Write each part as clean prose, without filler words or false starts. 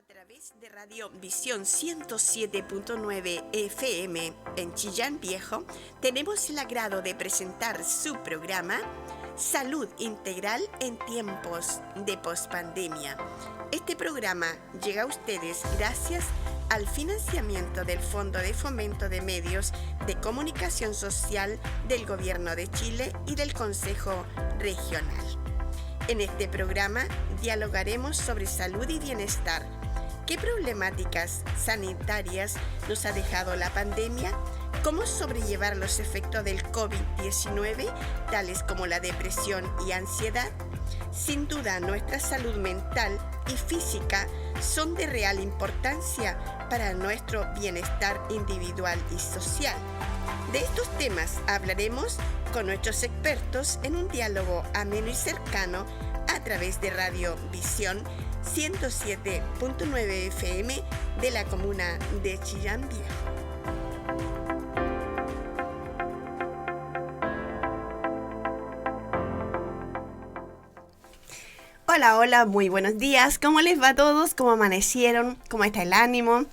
través de Radio Visión 107.9 FM en Chillán Viejo, tenemos el agrado de presentar su programa Salud Integral en tiempos de pospandemia. Este programa llega a ustedes gracias al financiamiento del Fondo de Fomento de Medios de Comunicación Social del Gobierno de Chile y del Consejo Regional. En este programa dialogaremos sobre salud y bienestar. ¿Qué problemáticas sanitarias nos ha dejado la pandemia? ¿Cómo sobrellevar los efectos del COVID-19, tales como la depresión y ansiedad? Sin duda, nuestra salud mental y física son de real importancia para nuestro bienestar individual y social. De estos temas hablaremos con nuestros expertos en un diálogo ameno y cercano a través de Radio Visión 107.9 FM de la comuna de Chillán Viejo. Hola, hola, muy buenos días. ¿Cómo les va a todos? ¿Cómo amanecieron? ¿Cómo está el ánimo?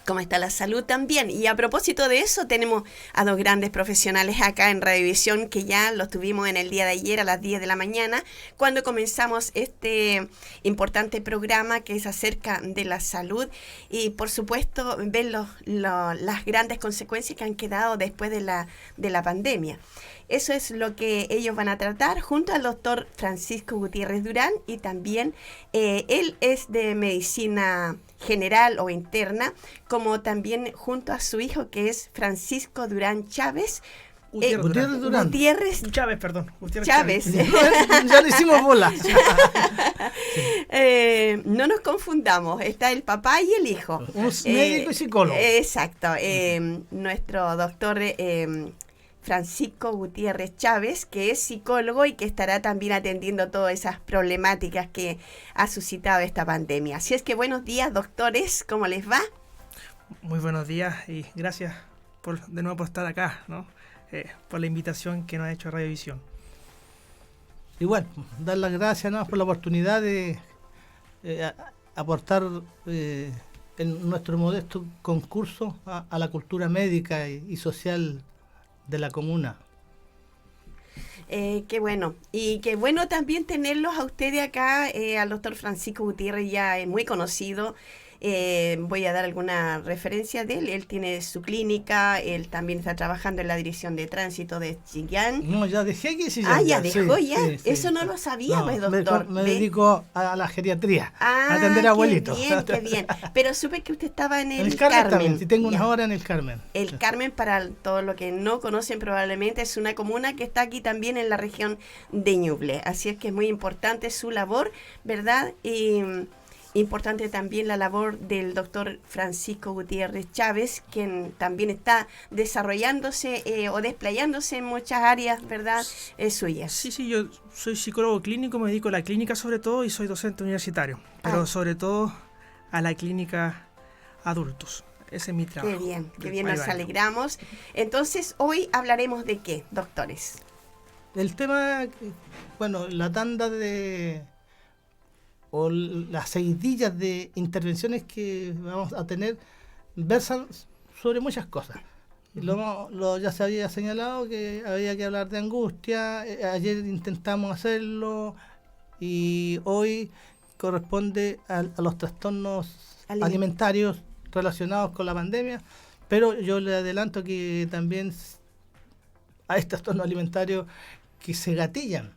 ¿Cómo está la salud también? Y a propósito de eso, tenemos a dos grandes profesionales acá en Radiovisión que ya los tuvimos en el día de ayer a las 10 de la mañana, cuando comenzamos este importante programa que es acerca de la salud y, por supuesto, ver las grandes consecuencias que han quedado después de la pandemia. Eso es lo que ellos van a tratar junto al doctor Francisco Gutiérrez Durán y también él es de medicina general o interna, como también junto a su hijo que es Francisco Durán Chávez. Gutiérrez Durán. Gutiérrez Chávez, perdón. Gutiérrez Chávez. Ya le hicimos bola. No nos confundamos, está el papá y el hijo. Un médico y psicólogo. Exacto. Nuestro doctor Francisco Gutiérrez Chávez, que es psicólogo y que estará también atendiendo todas esas problemáticas que ha suscitado esta pandemia. Así es que buenos días, doctores, ¿cómo les va? Muy buenos días y gracias de nuevo por estar acá, ¿no? Por la invitación que nos ha hecho Radiovisión. Igual, dar las gracias, ¿no?, por la oportunidad de aportar en nuestro modesto concurso a la cultura médica y social de la comuna. Qué bueno. Y qué bueno también tenerlos a ustedes acá. Al doctor Francisco Gutiérrez ya es muy conocido. Voy a dar alguna referencia de él. Él tiene su clínica, él también está trabajando en la dirección de tránsito de Chillán. No, ya dejé que sí. Ya dejó sí, ya. Sí, Eso no lo sabía, pues, doctor. Me dedico a la geriatría, a atender a abuelitos. Qué bien. Pero supe que usted estaba en el Carmen. Carmen. Sí, tengo unas horas en el Carmen. El Carmen, para todos los que no conocen probablemente, es una comuna que está aquí también en la región de Ñuble. Así es que es muy importante su labor, ¿verdad? Y importante también la labor del doctor Francisco Gutiérrez Chávez, quien también está desarrollándose o desplayándose en muchas áreas, ¿verdad? Suyas. Sí, yo soy psicólogo clínico, me dedico a la clínica sobre todo y soy docente universitario, pero sobre todo a la clínica adultos. Ese es mi trabajo. Qué bien, nos alegramos. Entonces, hoy hablaremos de qué, doctores. El tema, bueno, la tanda o las seguidillas de intervenciones que vamos a tener versan sobre muchas cosas. Ya se había señalado que había que hablar de angustia, ayer intentamos hacerlo y hoy corresponde a los trastornos alimentarios relacionados con la pandemia, pero yo le adelanto que también hay trastornos alimentarios que se gatillan.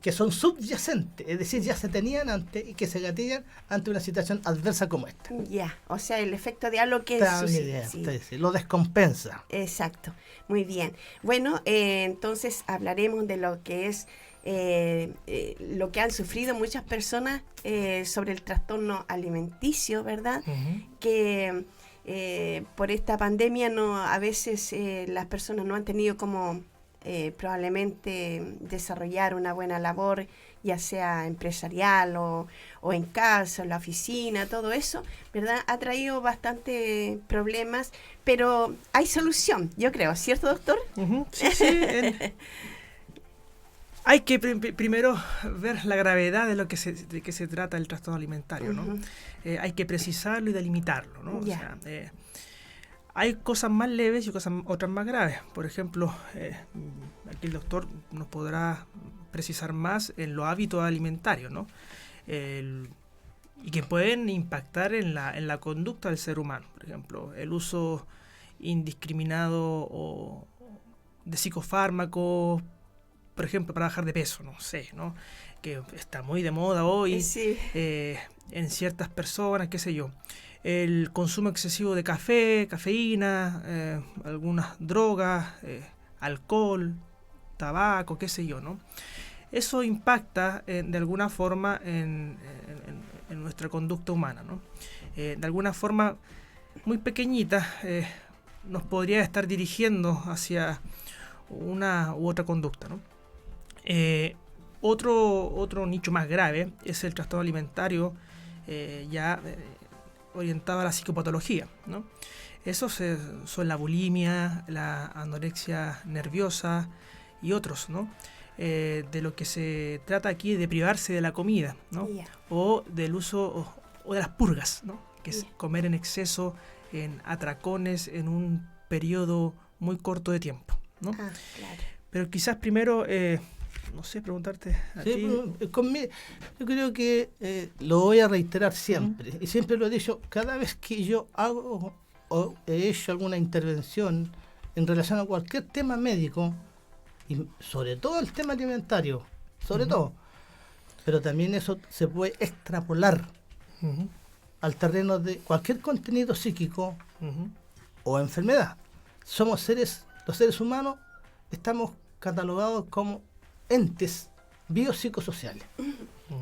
Que son subyacentes, es decir, ya se tenían antes y que se gatillan ante una situación adversa como esta. O sea, el efecto de algo que lo descompensa. Exacto, muy bien. Bueno, entonces hablaremos de lo que es lo que han sufrido muchas personas sobre el trastorno alimenticio, ¿verdad? Uh-huh. Que por esta pandemia a veces las personas no han tenido como probablemente desarrollar una buena labor, ya sea empresarial o en casa, en la oficina, todo eso, ¿verdad? Ha traído bastante problemas, pero hay solución, yo creo, ¿cierto, doctor? Uh-huh. Sí. Hay que primero ver la gravedad de de qué se trata el trastorno alimentario, ¿no? Hay que precisarlo y delimitarlo, ¿no? Ya. O sea, hay cosas más leves y otras más graves. Por ejemplo, aquí el doctor nos podrá precisar más en los hábitos alimentarios, ¿no? Y que pueden impactar en la conducta del ser humano. Por ejemplo, el uso indiscriminado de psicofármacos, por ejemplo, para bajar de peso, no sé, ¿no? Que está muy de moda hoy Sí. en ciertas personas, qué sé yo. El consumo excesivo de cafeína, algunas drogas, alcohol, tabaco, qué sé yo, ¿no? Eso impacta de alguna forma en nuestra conducta humana, ¿no? De alguna forma muy pequeñita nos podría estar dirigiendo hacia una u otra conducta, ¿no? Otro nicho más grave es el trastorno alimentario orientado a la psicopatología, ¿no? Esos son la bulimia, la anorexia nerviosa y otros, ¿no? De lo que se trata aquí de privarse de la comida, ¿no? Yeah. O del uso o de las purgas, ¿no? Que es Yeah. comer en exceso, en atracones, en un periodo muy corto de tiempo, ¿no? Claro. Pero quizás primero, no sé, preguntarte a Sí, ti. yo creo que lo voy a reiterar siempre, y siempre lo he dicho, cada vez que yo hago o he hecho alguna intervención en relación a cualquier tema médico, y sobre todo el tema alimentario, sobre todo, pero también eso se puede extrapolar Ujú, al terreno de cualquier contenido psíquico ujú, o enfermedad. Los seres humanos estamos catalogados como entes biopsicosociales.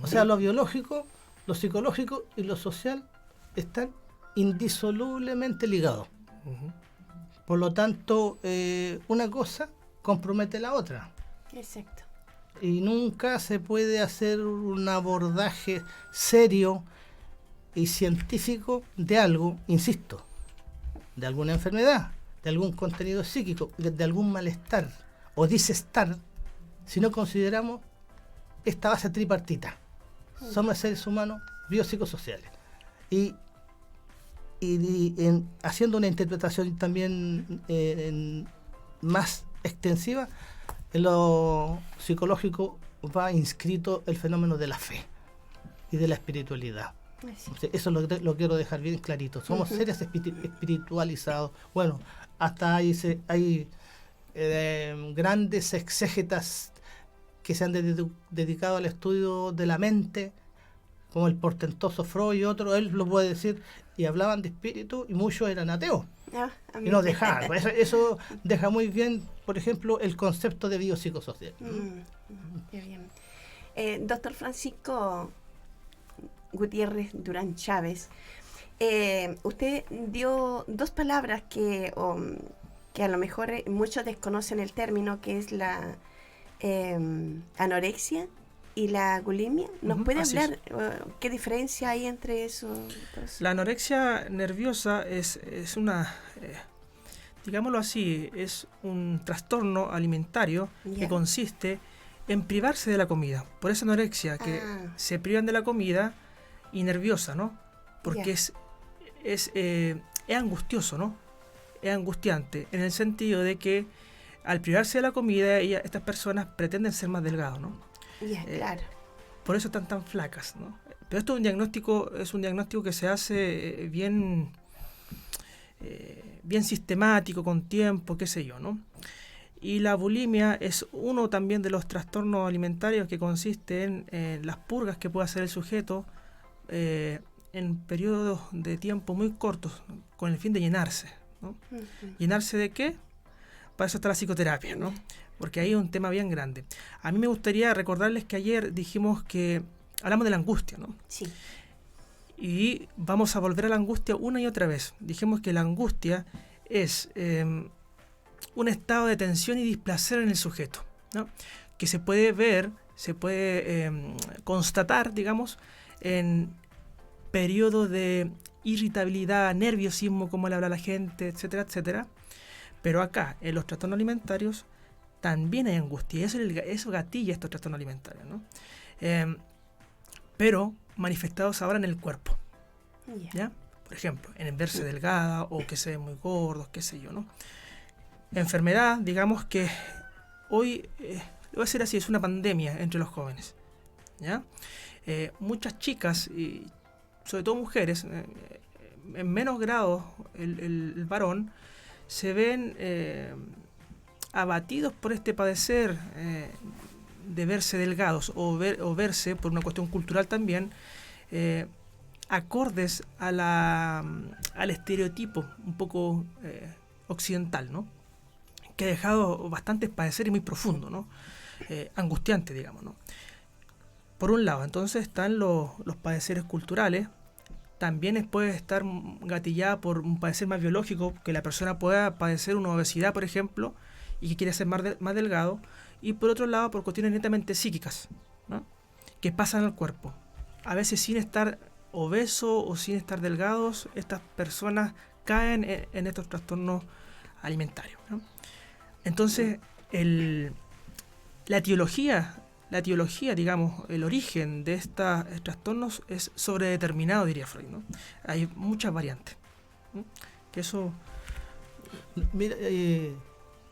O sea, lo biológico, lo psicológico y lo social están indisolublemente ligados. ujú. Por lo tanto, una cosa compromete la otra. Exacto. Y nunca se puede hacer un abordaje serio y científico de algo, insisto, de alguna enfermedad, de algún contenido psíquico, de algún malestar o disestar, si no consideramos esta base tripartita. Somos seres humanos biopsicosociales. Y haciendo una interpretación también más extensiva, en lo psicológico va inscrito el fenómeno de la fe y de la espiritualidad. Así. Eso lo quiero dejar bien clarito. Somos seres espiritualizados. Bueno, hasta hay grandes exégetas que se han dedicado al estudio de la mente, como el portentoso Freud y otros, él lo puede decir, y hablaban de espíritu y muchos eran ateos. Y no dejaban. Eso deja muy bien, por ejemplo, el concepto de biopsicosocial. Qué bien. Doctor Francisco Gutiérrez Durán Chávez, usted dio dos palabras que a lo mejor muchos desconocen el término, que es la anorexia y la bulimia. ¿Nos puede hablar qué diferencia hay entre esos dos? La anorexia nerviosa es una, digámoslo así, es un trastorno alimentario que consiste en privarse de la comida. Por esa anorexia, que se privan de la comida y nerviosa, ¿no? Porque es angustioso, ¿no? Es angustiante, en el sentido de que al privarse de la comida, estas personas pretenden ser más delgados, ¿no? Claro. Por eso están tan flacas, ¿no? Pero esto es un diagnóstico que se hace bien sistemático, con tiempo, qué sé yo, ¿no? Y la bulimia es uno también de los trastornos alimentarios que consiste en las purgas que puede hacer el sujeto en periodos de tiempo muy cortos, con el fin de llenarse, ¿no? ¿Llenarse de qué? Para eso está la psicoterapia, ¿no? Porque ahí es un tema bien grande. A mí me gustaría recordarles que ayer dijimos que hablamos de la angustia, ¿no? Sí. Y vamos a volver a la angustia una y otra vez. Dijimos que la angustia es un estado de tensión y displacer en el sujeto, ¿no? Que se puede ver, se puede constatar, digamos, en periodos de irritabilidad, nerviosismo, como le habla la gente, etcétera, etcétera. Pero acá, en los trastornos alimentarios, también hay angustia, y eso gatilla estos trastornos alimentarios, ¿no? Pero manifestados ahora en el cuerpo, ¿ya? Por ejemplo, en verse delgada o que se ven muy gordos, qué sé yo, ¿no? Enfermedad, digamos que hoy, lo voy a decir así, es una pandemia entre los jóvenes, ¿ya? Muchas chicas, y sobre todo mujeres, en menos grado el varón, se ven abatidos por este padecer de verse delgados o verse, por una cuestión cultural también, acordes al estereotipo un poco occidental, ¿no? Que ha dejado bastante padecer y muy profundo, ¿no? Angustiante, digamos, ¿no? Por un lado, entonces están los padeceres culturales. También puede estar gatillada por un padecer más biológico, que la persona pueda padecer una obesidad, por ejemplo, y que quiere ser más delgado. Y por otro lado, por cuestiones netamente psíquicas, ¿no? Que pasan al cuerpo. A veces sin estar obesos o sin estar delgados, estas personas caen en estos trastornos alimentarios, ¿no? Entonces, la etiología, digamos, el origen de estos trastornos es sobredeterminado, diría Freud, ¿no? Hay muchas variantes, ¿no? Que eso... Mira,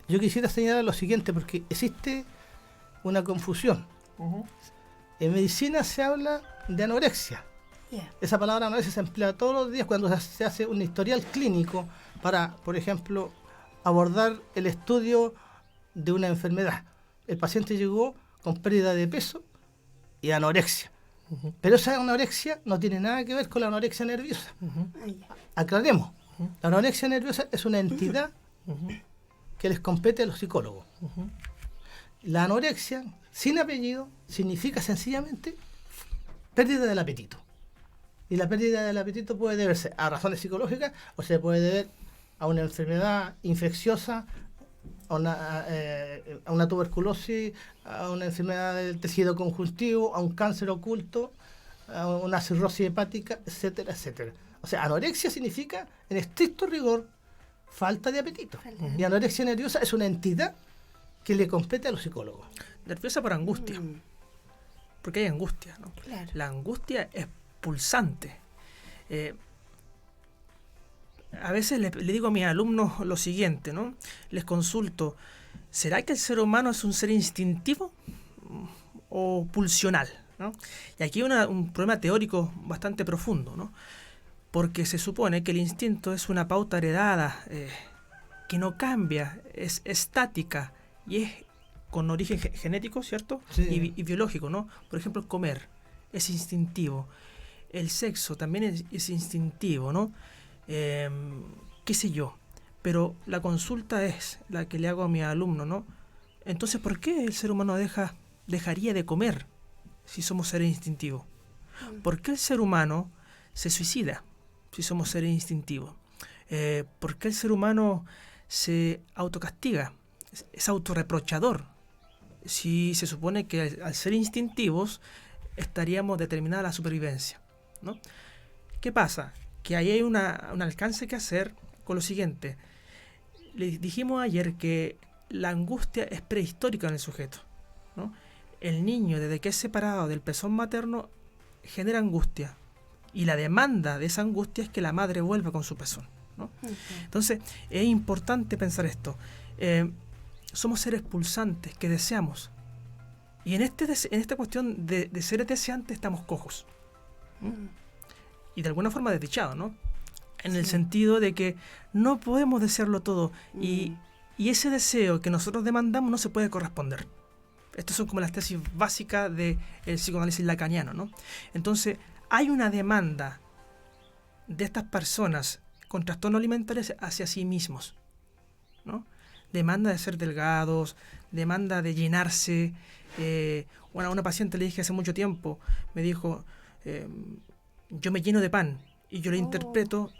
yo quisiera señalar lo siguiente, porque existe una confusión. En medicina se habla de anorexia. Esa palabra anorexia se emplea todos los días cuando se hace un historial clínico para, por ejemplo, abordar el estudio de una enfermedad. El paciente llegó con pérdida de peso y anorexia. Pero esa anorexia no tiene nada que ver con la anorexia nerviosa. Aclaremos. La anorexia nerviosa es una entidad que les compete a los psicólogos. La anorexia, sin apellido, significa sencillamente pérdida del apetito. Y la pérdida del apetito puede deberse a razones psicológicas o se puede deber a una enfermedad infecciosa, a una tuberculosis, a una enfermedad del tejido conjuntivo, a un cáncer oculto, a una cirrosis hepática, etcétera, etcétera. O sea, anorexia significa, en estricto rigor, falta de apetito. Y anorexia nerviosa es una entidad que le compete a los psicólogos. Nerviosa por angustia. Porque hay angustia, ¿no? Claro. La angustia es pulsante. A veces le digo a mis alumnos lo siguiente, ¿no? Les consulto, ¿será que el ser humano es un ser instintivo o pulsional, ¿no? Y aquí hay un problema teórico bastante profundo, ¿no? Porque se supone que el instinto es una pauta heredada que no cambia, es estática y es con origen genético, ¿cierto? Sí. Y biológico, ¿no? Por ejemplo, el comer es instintivo. El sexo también es instintivo, ¿no? Qué sé yo. Pero la consulta es la que le hago a mi alumno, ¿no? Entonces, ¿por qué el ser humano dejaría de comer si somos seres instintivos? ¿Por qué el ser humano se suicida si somos seres instintivos? ¿Por qué el ser humano se autocastiga? Es autorreprochador. Si se supone que al ser instintivos estaríamos determinados a la supervivencia, ¿no? ¿Qué pasa? Que ahí hay un alcance que hacer con lo siguiente. Le dijimos ayer que la angustia es prehistórica en el sujeto, ¿no? El niño, desde que es separado del pezón materno, genera angustia. Y la demanda de esa angustia es que la madre vuelva con su pezón, ¿no? Entonces, es importante pensar esto. Somos seres pulsantes que deseamos. Y en esta cuestión de seres deseantes estamos cojos. Y de alguna forma desdichados, ¿no? En el sentido de que no podemos desearlo todo. Y ese deseo que nosotros demandamos no se puede corresponder. Estas son como las tesis básicas del psicoanálisis lacaniano, ¿no? Entonces, hay una demanda de estas personas con trastornos alimentarios hacia sí mismos, ¿no? Demanda de ser delgados, demanda de llenarse. Una paciente le dije hace mucho tiempo, me dijo, yo me lleno de pan, y yo le interpreto,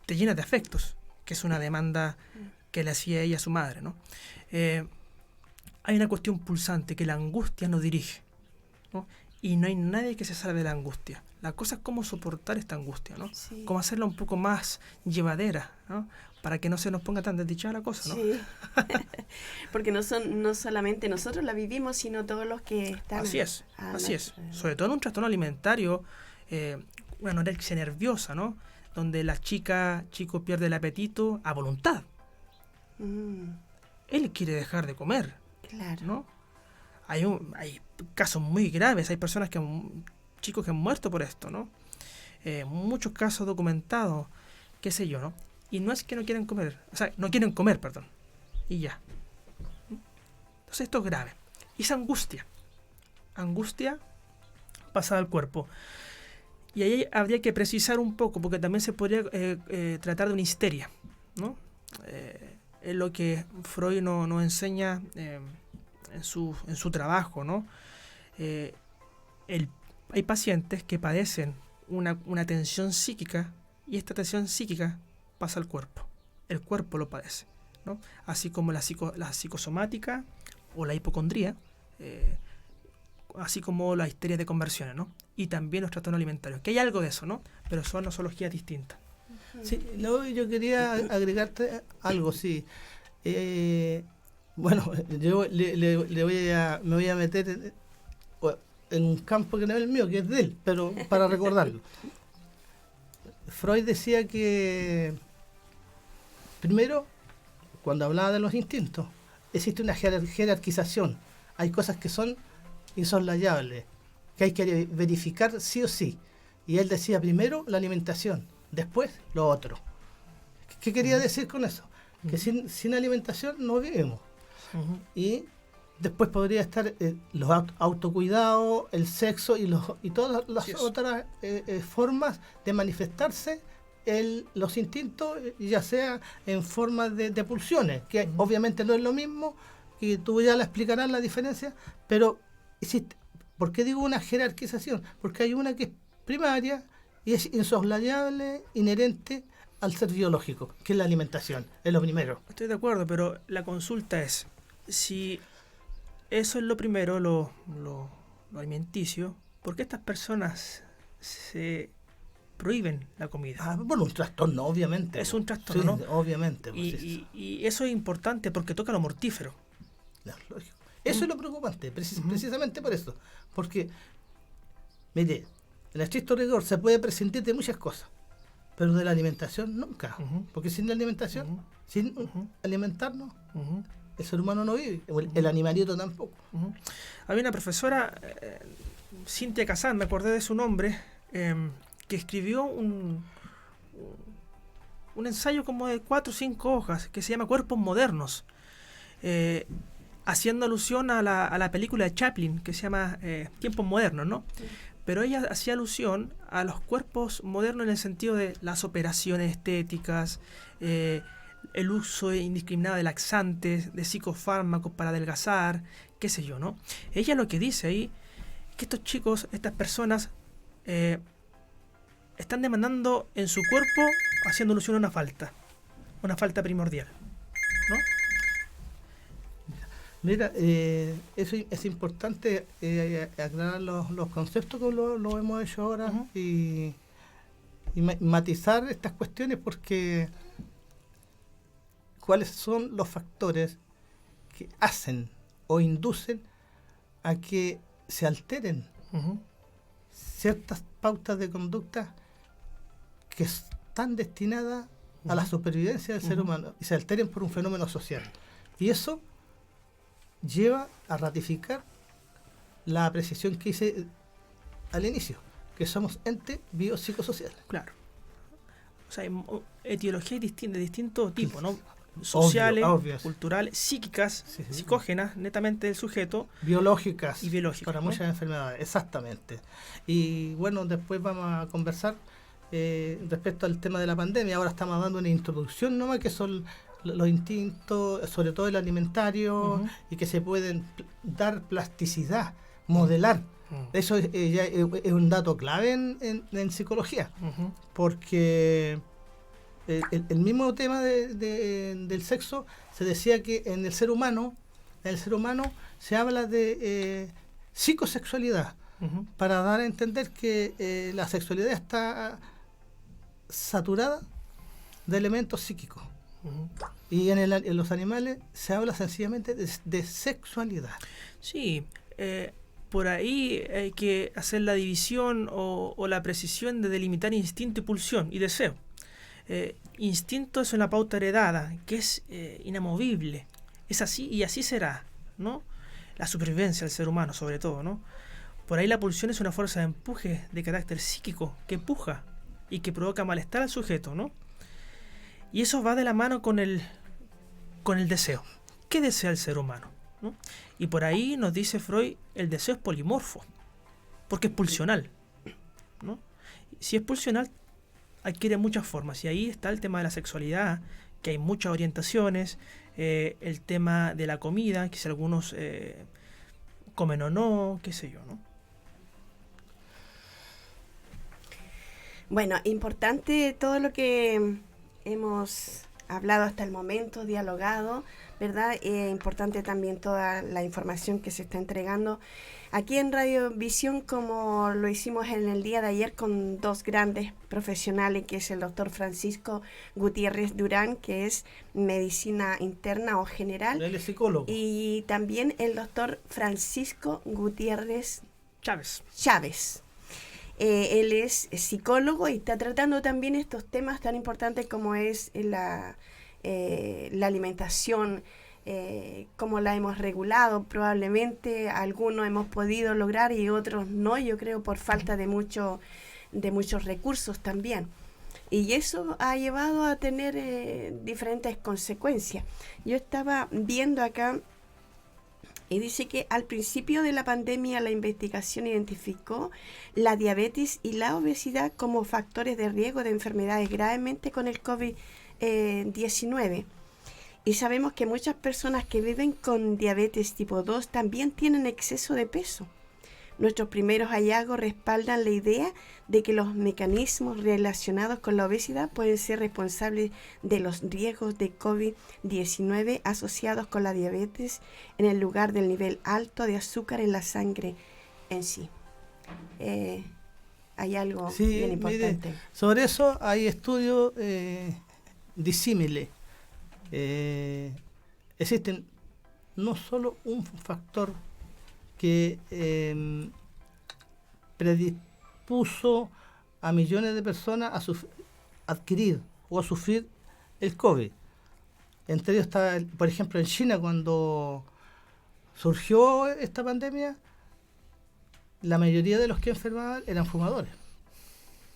te llenas de afectos, que es una demanda que le hacía ella a su madre, ¿no? Hay una cuestión pulsante que la angustia nos dirige, ¿no? y no hay nadie que se salve de la angustia. La cosa es cómo soportar esta angustia, ¿no? Sí. Cómo hacerla un poco más llevadera, ¿no? Para que no se nos ponga tan desdichada la cosa, ¿no? Sí. Porque no solamente nosotros la vivimos, sino todos los que están... Así es. Sobre todo en un trastorno alimentario, una anorexia nerviosa, ¿no? Donde la chico pierde el apetito a voluntad. Él quiere dejar de comer, Claro. ¿no? Hay casos muy graves, hay personas chicos que han muerto por esto, ¿no? Muchos casos documentados, qué sé yo, ¿no? Y no es que no quieren comer, no quieren comer, perdón, y ya. Entonces esto es grave. Y esa angustia pasada al cuerpo. Y ahí habría que precisar un poco, porque también se podría tratar de una histeria, ¿no? Es lo que Freud nos enseña en su trabajo, ¿no? Hay pacientes que padecen una tensión psíquica, y esta tensión psíquica pasa al cuerpo. El cuerpo lo padece, ¿no? Así como la psicosomática o la hipocondría, así como la histeria de conversiones, ¿no? Y también los trastornos alimentarios, que hay algo de eso, ¿no? Pero son nosologías distintas. Sí, luego yo quería agregarte algo, sí. Bueno, yo me voy a meter en un campo que no es el mío, que es de él, pero para recordarlo. Freud decía que, primero, cuando hablaba de los instintos, existe una jerarquización. Hay cosas que son insoslayables, que hay que verificar sí o sí. Y él decía primero la alimentación, después lo otro. ¿Qué quería decir con eso? Que sin alimentación no vivimos. Y después podría estar los autocuidados, el sexo y todas las otras formas de manifestarse los instintos, ya sea en forma de pulsiones, que obviamente no es lo mismo, y tú ya la explicarás la diferencia, pero existe. ¿Por qué digo una jerarquización? Porque hay una que es primaria y es insoslayable, inherente al ser biológico, que es la alimentación, es lo primero. Estoy de acuerdo, pero la consulta es, si eso es lo primero, lo alimenticio, ¿por qué estas personas se prohíben la comida? Bueno, un trastorno, obviamente. Es un trastorno, sí, ¿no? Obviamente. Y eso es importante porque toca lo mortífero. No, lógico. Eso es lo preocupante, precisamente por eso. Porque, mire, en estricto rigor se puede prescindir de muchas cosas, pero de la alimentación nunca. Porque sin la alimentación, sin alimentarnos, el ser humano no vive, el animalito tampoco. Había una profesora, Cintia Kazan, me acordé de su nombre, que escribió un ensayo como de 4 o 5 hojas que se llama Cuerpos Modernos, haciendo alusión a la película de Chaplin que se llama Tiempos Modernos, ¿no? Sí. Pero ella hacía alusión a los cuerpos modernos en el sentido de las operaciones estéticas, el uso indiscriminado de laxantes, de psicofármacos para adelgazar, qué sé yo, ¿no? Ella lo que dice ahí es que estos chicos, estas personas, están demandando en su cuerpo, haciendo alusión a una falta primordial, ¿no? Mira, eso es importante aclarar los conceptos que lo hemos hecho ahora y matizar estas cuestiones, porque cuáles son los factores que hacen o inducen a que se alteren ciertas pautas de conducta que están destinadas a la supervivencia del ser humano y se alteren por un fenómeno social. Y eso lleva a ratificar la apreciación que hice al inicio, que somos entes biopsicosociales. Claro. O sea, hay etiologías de distinto tipo, ¿no? Sociales, obvio. Culturales, psíquicas, psicógenas, netamente del sujeto. Biológicas. Y biológicas. Para muchas enfermedades, exactamente. Y bueno, después vamos a conversar respecto al tema de la pandemia. Ahora estamos dando una introducción nomás, que son los instintos, sobre todo el alimentario, y que se pueden dar plasticidad, modelar. Eso ya es un dato clave en psicología, porque el mismo tema del sexo, se decía que en el ser humano se habla de psicosexualidad, Ujú. para dar a entender que la sexualidad está saturada de elementos psíquicos. Ujú. Y en los animales se habla sencillamente de sexualidad. Sí, por ahí hay que hacer la división o la precisión de delimitar instinto y pulsión y deseo. Instinto es una pauta heredada, que es inamovible. Es así y así será, ¿no? La supervivencia del ser humano, sobre todo, ¿no? Por ahí la pulsión es una fuerza de empuje de carácter psíquico que empuja y que provoca malestar al sujeto, ¿no? Y eso va de la mano con el deseo. ¿Qué desea el ser humano? ¿No? Y por ahí nos dice Freud, el deseo es polimorfo, porque es pulsional, ¿no? Si es pulsional, adquiere muchas formas. Y ahí está el tema de la sexualidad, que hay muchas orientaciones, el tema de la comida, que si algunos comen o no, qué sé yo, ¿no? Bueno, importante todo lo que hemos hablado hasta el momento, dialogado, ¿verdad? Importante también toda la información que se está entregando aquí en Radio Visión, como lo hicimos en el día de ayer con dos grandes profesionales, que es el doctor Francisco Gutiérrez Durán, que es medicina interna o general, Él es psicólogo. y también el doctor Francisco Gutiérrez Chávez. Él es psicólogo y está tratando también estos temas tan importantes como es la alimentación, cómo la hemos regulado. Probablemente algunos hemos podido lograr y otros no, yo creo por falta de muchos recursos también. Y eso ha llevado a tener diferentes consecuencias. Yo estaba viendo acá y dice que al principio de la pandemia la investigación identificó la diabetes y la obesidad como factores de riesgo de enfermedades gravemente con el COVID-19. Y sabemos que muchas personas que viven con diabetes tipo 2 también tienen exceso de peso. Nuestros primeros hallazgos respaldan la idea de que los mecanismos relacionados con la obesidad pueden ser responsables de los riesgos de COVID-19 asociados con la diabetes en el lugar del nivel alto de azúcar en la sangre en sí. Hay algo bien importante. Mire, sobre eso hay estudios disímiles. Existen no solo un factor que predispuso a millones de personas a adquirir o a sufrir el COVID. Entre ellos está, por ejemplo, en China, cuando surgió esta pandemia, la mayoría de los que enfermaban eran fumadores.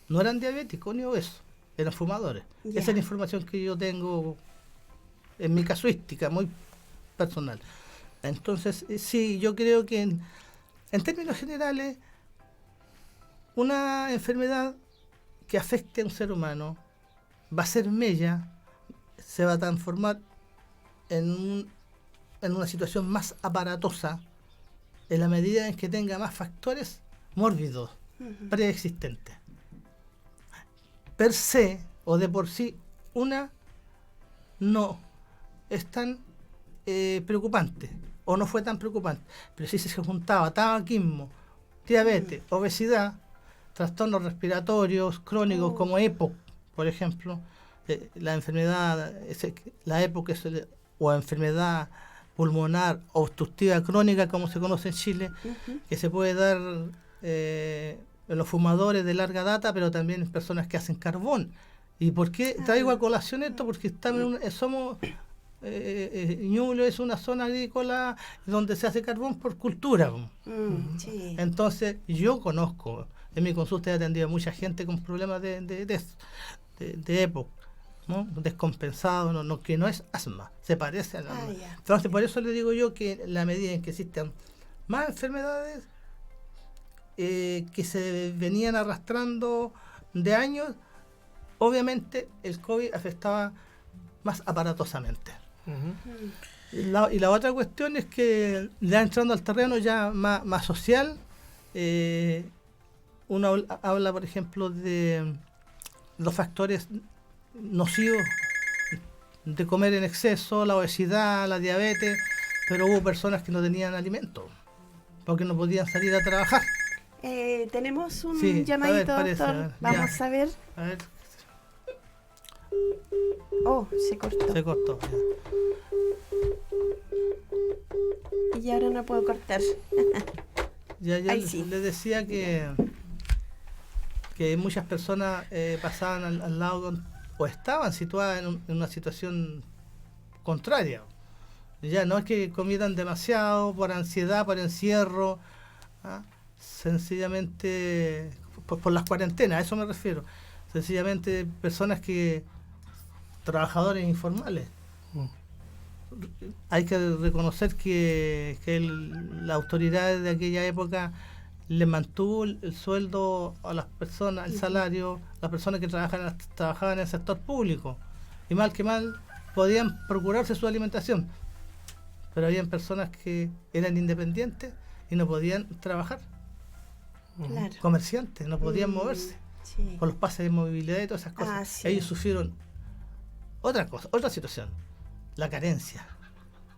No eran diabéticos ni obesos, eran fumadores. Ya. Esa es la información que yo tengo en mi casuística, muy personal. Entonces, sí, yo creo que en términos generales, una enfermedad que afecte a un ser humano va a ser mella, se va a transformar en una situación más aparatosa en la medida en que tenga más factores mórbidos preexistentes. Per se o de por sí, una no es tan preocupante o no fue tan preocupante, pero si se juntaba tabaquismo, diabetes, obesidad, trastornos respiratorios crónicos como EPOC, por ejemplo, la enfermedad, la EPOC o enfermedad pulmonar obstructiva crónica, como se conoce en Chile, que se puede dar en los fumadores de larga data, pero también en personas que hacen carbón. ¿Y por qué traigo a colación esto? Porque somos Ñuble es una zona agrícola donde se hace carbón por cultura. Sí. Entonces, yo conozco, en mi consulta he atendido a mucha gente con problemas de EPOC, ¿no? Descompensado, que no es asma, se parece al asma. Entonces, por eso le digo yo que en la medida en que existen más enfermedades que se venían arrastrando de años, obviamente el COVID afectaba más aparatosamente. Y la otra cuestión es que ya entrando al terreno ya más social, uno habla, por ejemplo, de los factores nocivos de comer en exceso, la obesidad, la diabetes, pero hubo personas que no tenían alimento porque no podían salir a trabajar. tenemos un Sí, llamadito, a ver, parece, doctor. a ver, Vamos ya. a ver. A ver, Oh, se cortó. se cortó. Y ahora no puedo cortar. Ya Ahí sí. les decía que muchas personas pasaban al lado o estaban situadas en una situación contraria. Ya no es que comieran demasiado por ansiedad, por encierro, sencillamente por las cuarentenas, a eso me refiero. Sencillamente personas trabajadores informales. Hay que reconocer que la autoridad de aquella época le mantuvo el sueldo a las personas, el salario, a las personas que trabajaban en el sector público. Y mal que mal podían procurarse su alimentación. Pero habían personas que eran independientes y no podían trabajar. Claro. Comerciantes, no podían moverse. Sí. Por los pases de movilidad y todas esas cosas. Sí. Ellos sufrieron otra situación, la carencia.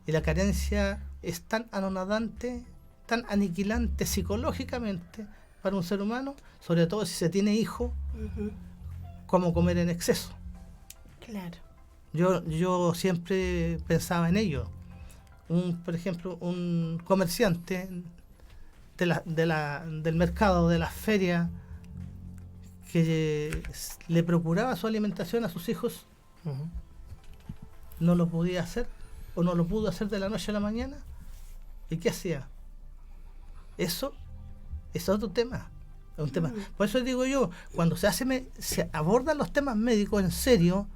Y la carencia es tan anonadante, tan aniquilante psicológicamente para un ser humano, sobre todo si se tiene hijo, como comer en exceso. Claro. Yo siempre pensaba en ello. Por ejemplo, un comerciante del mercado, de las ferias, que le procuraba su alimentación a sus hijos, no lo podía hacer o no lo pudo hacer de la noche a la mañana. ¿Y qué hacía? Eso es otro tema. Es un tema. Por eso digo yo, cuando se abordan los temas médicos en serio,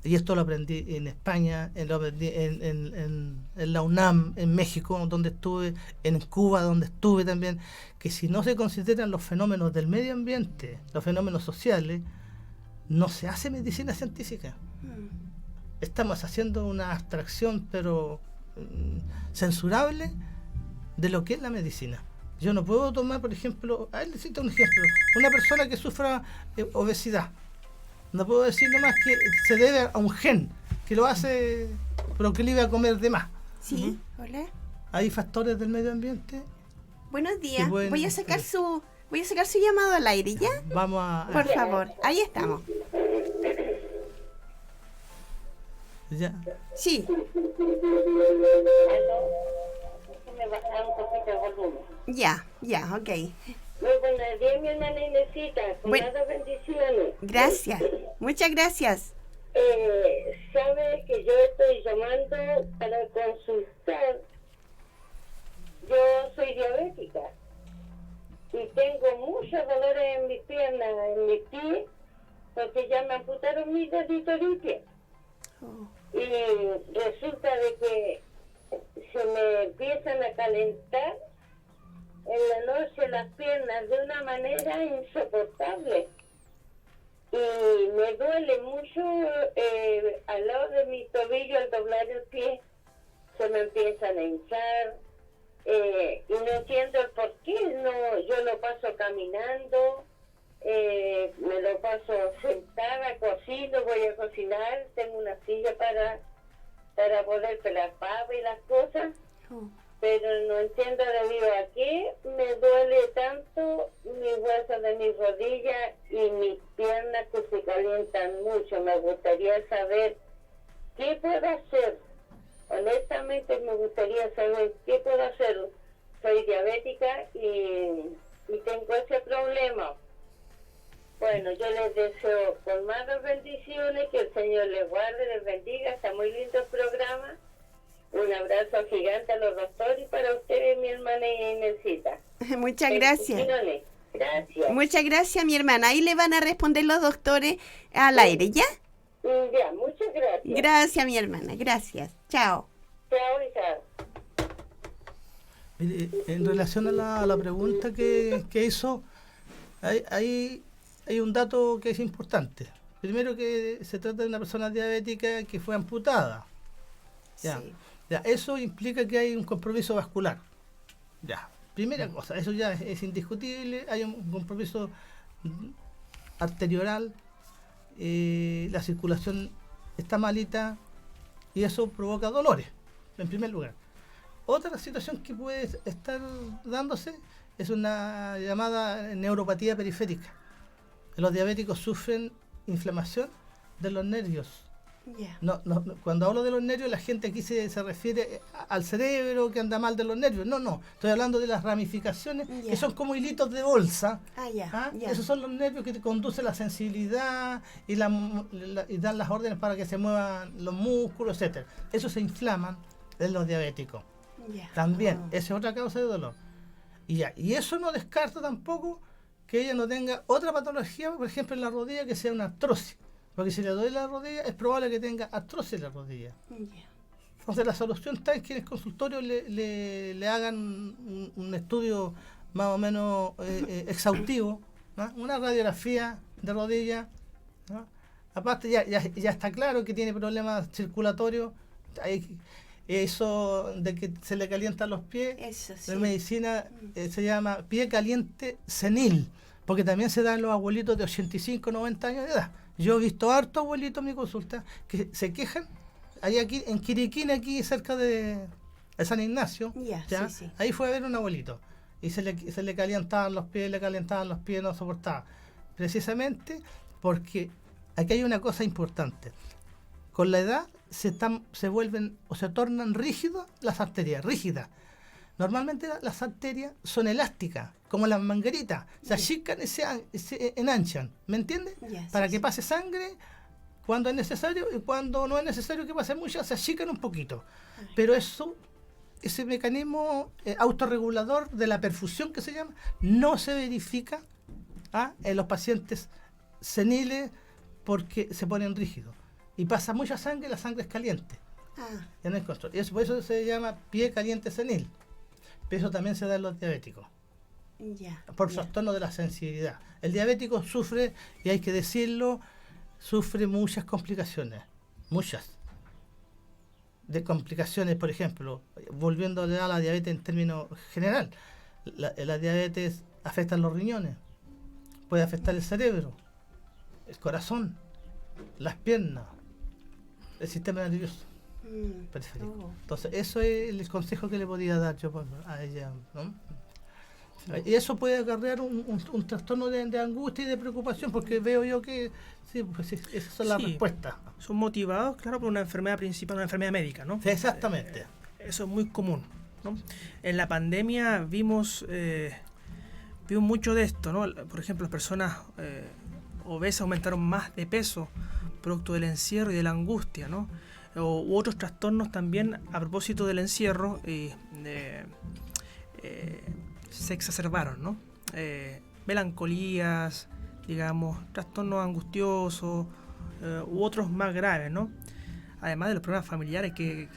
y esto lo aprendí en España, lo aprendí en la UNAM, en México, donde estuve, en Cuba, donde estuve también, que si no se consideran los fenómenos del medio ambiente, los fenómenos sociales, no se hace medicina científica. Estamos haciendo una abstracción, pero censurable, de lo que es la medicina. Yo no puedo tomar, por ejemplo, les cito un ejemplo, una persona que sufra obesidad. No puedo decir nomás que se debe a un gen que lo hace proclive a comer de más. Sí, hola. Hay factores del medio ambiente. Buenos días. Pueden, voy a sacar su llamado al aire, ¿ya? Vamos a... Por favor, ahí estamos. Ya. Sí. Me bajar un poquito el volumen. Ya, ok. Muy buenos días, mi hermana Inesita. Con muchas bendiciones. Gracias. Muchas gracias. Sabe que yo estoy llamando para consultar. Yo soy diabética y tengo muchos dolores en mis piernas, en mis pies, porque ya me amputaron mis deditos de pie. Y resulta de que se me empiezan a calentar en la noche las piernas de una manera insoportable. Y me duele mucho al lado de mi tobillo al doblar el pie. Se me empiezan a hinchar. Y no entiendo el por qué. Yo lo paso caminando. Me lo paso sentada, cocino, voy a cocinar. Tengo una silla para poder pelar papa y las cosas. Pero no entiendo debido a qué me duele tanto mi hueso de mi rodilla y mis piernas que se calientan mucho. Me gustaría saber qué puedo hacer. Honestamente me gustaría saber qué puedo hacer. Soy diabética y tengo ese problema. Bueno, yo les deseo colmadas bendiciones, que el Señor les guarde, les bendiga. Está muy lindo el programa. Un abrazo gigante a los doctores y para ustedes, mi hermana Inesita. Muchas gracias. Gracias. Muchas gracias, mi hermana. Ahí le van a responder los doctores al aire, ¿ya? Ya, muchas gracias. Gracias, mi hermana. Gracias. Chao. Chao y chao. Mire, en relación a la pregunta que hizo, hay un dato que es importante. Primero, que se trata de una persona diabética que fue amputada. Ya. Sí. Ya, eso implica que hay un compromiso vascular. Ya, primera cosa, eso ya es indiscutible, hay un compromiso arterioral, la circulación está malita y eso provoca dolores, en primer lugar. Otra situación que puede estar dándose es una llamada neuropatía periférica. Los diabéticos sufren inflamación de los nervios. Ya. Cuando hablo de los nervios, la gente aquí se refiere al cerebro que anda mal de los nervios. No, estoy hablando de las ramificaciones, que son como hilitos de bolsa. Ya. Esos son los nervios que te conducen la sensibilidad y dan las órdenes para que se muevan los músculos, etcétera. Esos se inflaman en los diabéticos. Ya. También, esa es otra causa de dolor. Y eso no descarta tampoco que ella no tenga otra patología, por ejemplo en la rodilla, que sea una artrosis. Porque si le duele la rodilla, es probable que tenga artrosis en la rodilla. Ya. Entonces la solución está en que en el consultorio le hagan un estudio más o menos exhaustivo, ¿no? Una radiografía de rodilla, ¿no? Aparte ya está claro que tiene problemas circulatorios. Eso de que se le calientan los pies, Eso sí. en medicina se llama pie caliente senil, porque también se da en los abuelitos de 85, 90 años de edad. Yo he visto harto abuelitos en mi consulta que se quejan, aquí en Quiriquín, aquí cerca de San Ignacio, ¿ya? Sí. Ahí fue a ver un abuelito y se le calentaban los pies, no soportaba. Precisamente porque aquí hay una cosa importante. Con la edad se vuelven o se tornan rígidas las arterias, rígidas. Normalmente las arterias son elásticas, como las mangueritas, se achican y se enanchan, ¿me entiendes? Para que pase sangre cuando es necesario, y cuando no es necesario que pase mucha, se achican un poquito. Pero ese mecanismo autorregulador de la perfusión, que se llama, no se verifica en los pacientes seniles porque se ponen rígidos. Y pasa mucha sangre y la sangre es caliente. Ya no hay control. Y por eso se llama pie caliente senil. Pero eso también se da en los diabéticos. Por trastorno de la sensibilidad. El diabético sufre, y hay que decirlo, sufre muchas complicaciones. Muchas. De complicaciones, por ejemplo, volviendo a la diabetes en términos general. La diabetes afecta los riñones, puede afectar el cerebro, el corazón, las piernas, el sistema nervioso periférico. Entonces, eso es el consejo que le podría dar yo a ella, ¿no? Y eso puede acarrear un trastorno de angustia y de preocupación, porque veo yo que esas son las respuestas. Son motivados, claro, por una enfermedad principal, una enfermedad médica, ¿no? Sí, exactamente. Eso es muy común, ¿no? En la pandemia vimos mucho de esto, ¿no? Por ejemplo, las personas obesas aumentaron más de peso producto del encierro y de la angustia, ¿no? U otros trastornos también a propósito del encierro se exacerbaron, ¿no? Melancolías, digamos, trastornos angustiosos u otros más graves, ¿no? Además de los problemas familiares que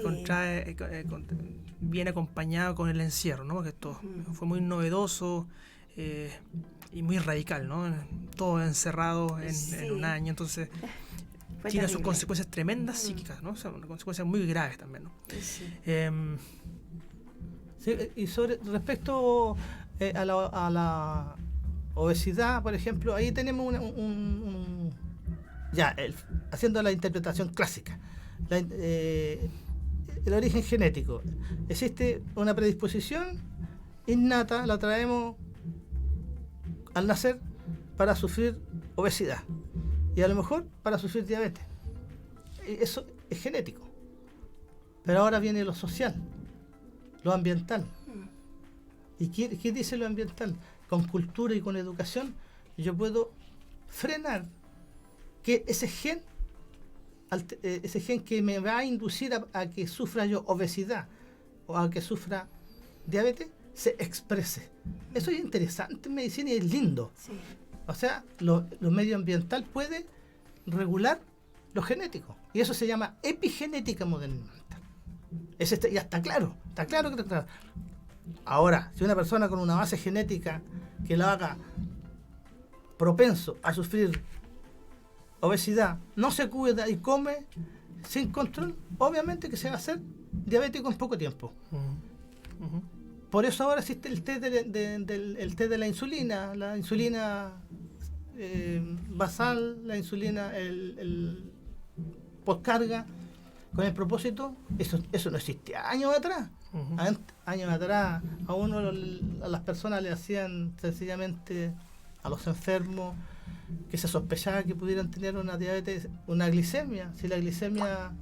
contrae, viene acompañado con el encierro, ¿no? Porque esto fue muy novedoso y muy radical, ¿no? Todo encerrado en un año, entonces tiene sus consecuencias tremendas psíquicas, ¿no? O sea, consecuencias muy graves también, ¿no? Y respecto a la obesidad, por ejemplo, ahí tenemos haciendo la interpretación clásica, el origen genético. Existe una predisposición innata, la traemos al nacer para sufrir obesidad y a lo mejor para sufrir diabetes. Eso es genético. Pero ahora viene lo social, lo ambiental. ¿Y qué dice lo ambiental? Con cultura y con educación yo puedo frenar que ese gen que me va a inducir a que sufra yo obesidad o a que sufra diabetes se exprese. Eso es interesante en medicina y es lindo. Sí. O sea, lo medioambiental puede regular lo genético. Y eso se llama epigenética modernista. Ya está claro. Está claro que está claro. Ahora, si una persona con una base genética que la haga propenso a sufrir obesidad, no se cuida y come sin control, obviamente que se va a hacer diabético en poco tiempo. Por eso ahora existe el test de la insulina basal, la insulina postcarga, con el propósito, eso no existía años atrás. Ujú. Años atrás, a las personas le hacían sencillamente, a los enfermos, que se sospechaba que pudieran tener una diabetes, una glicemia. Si la glicemia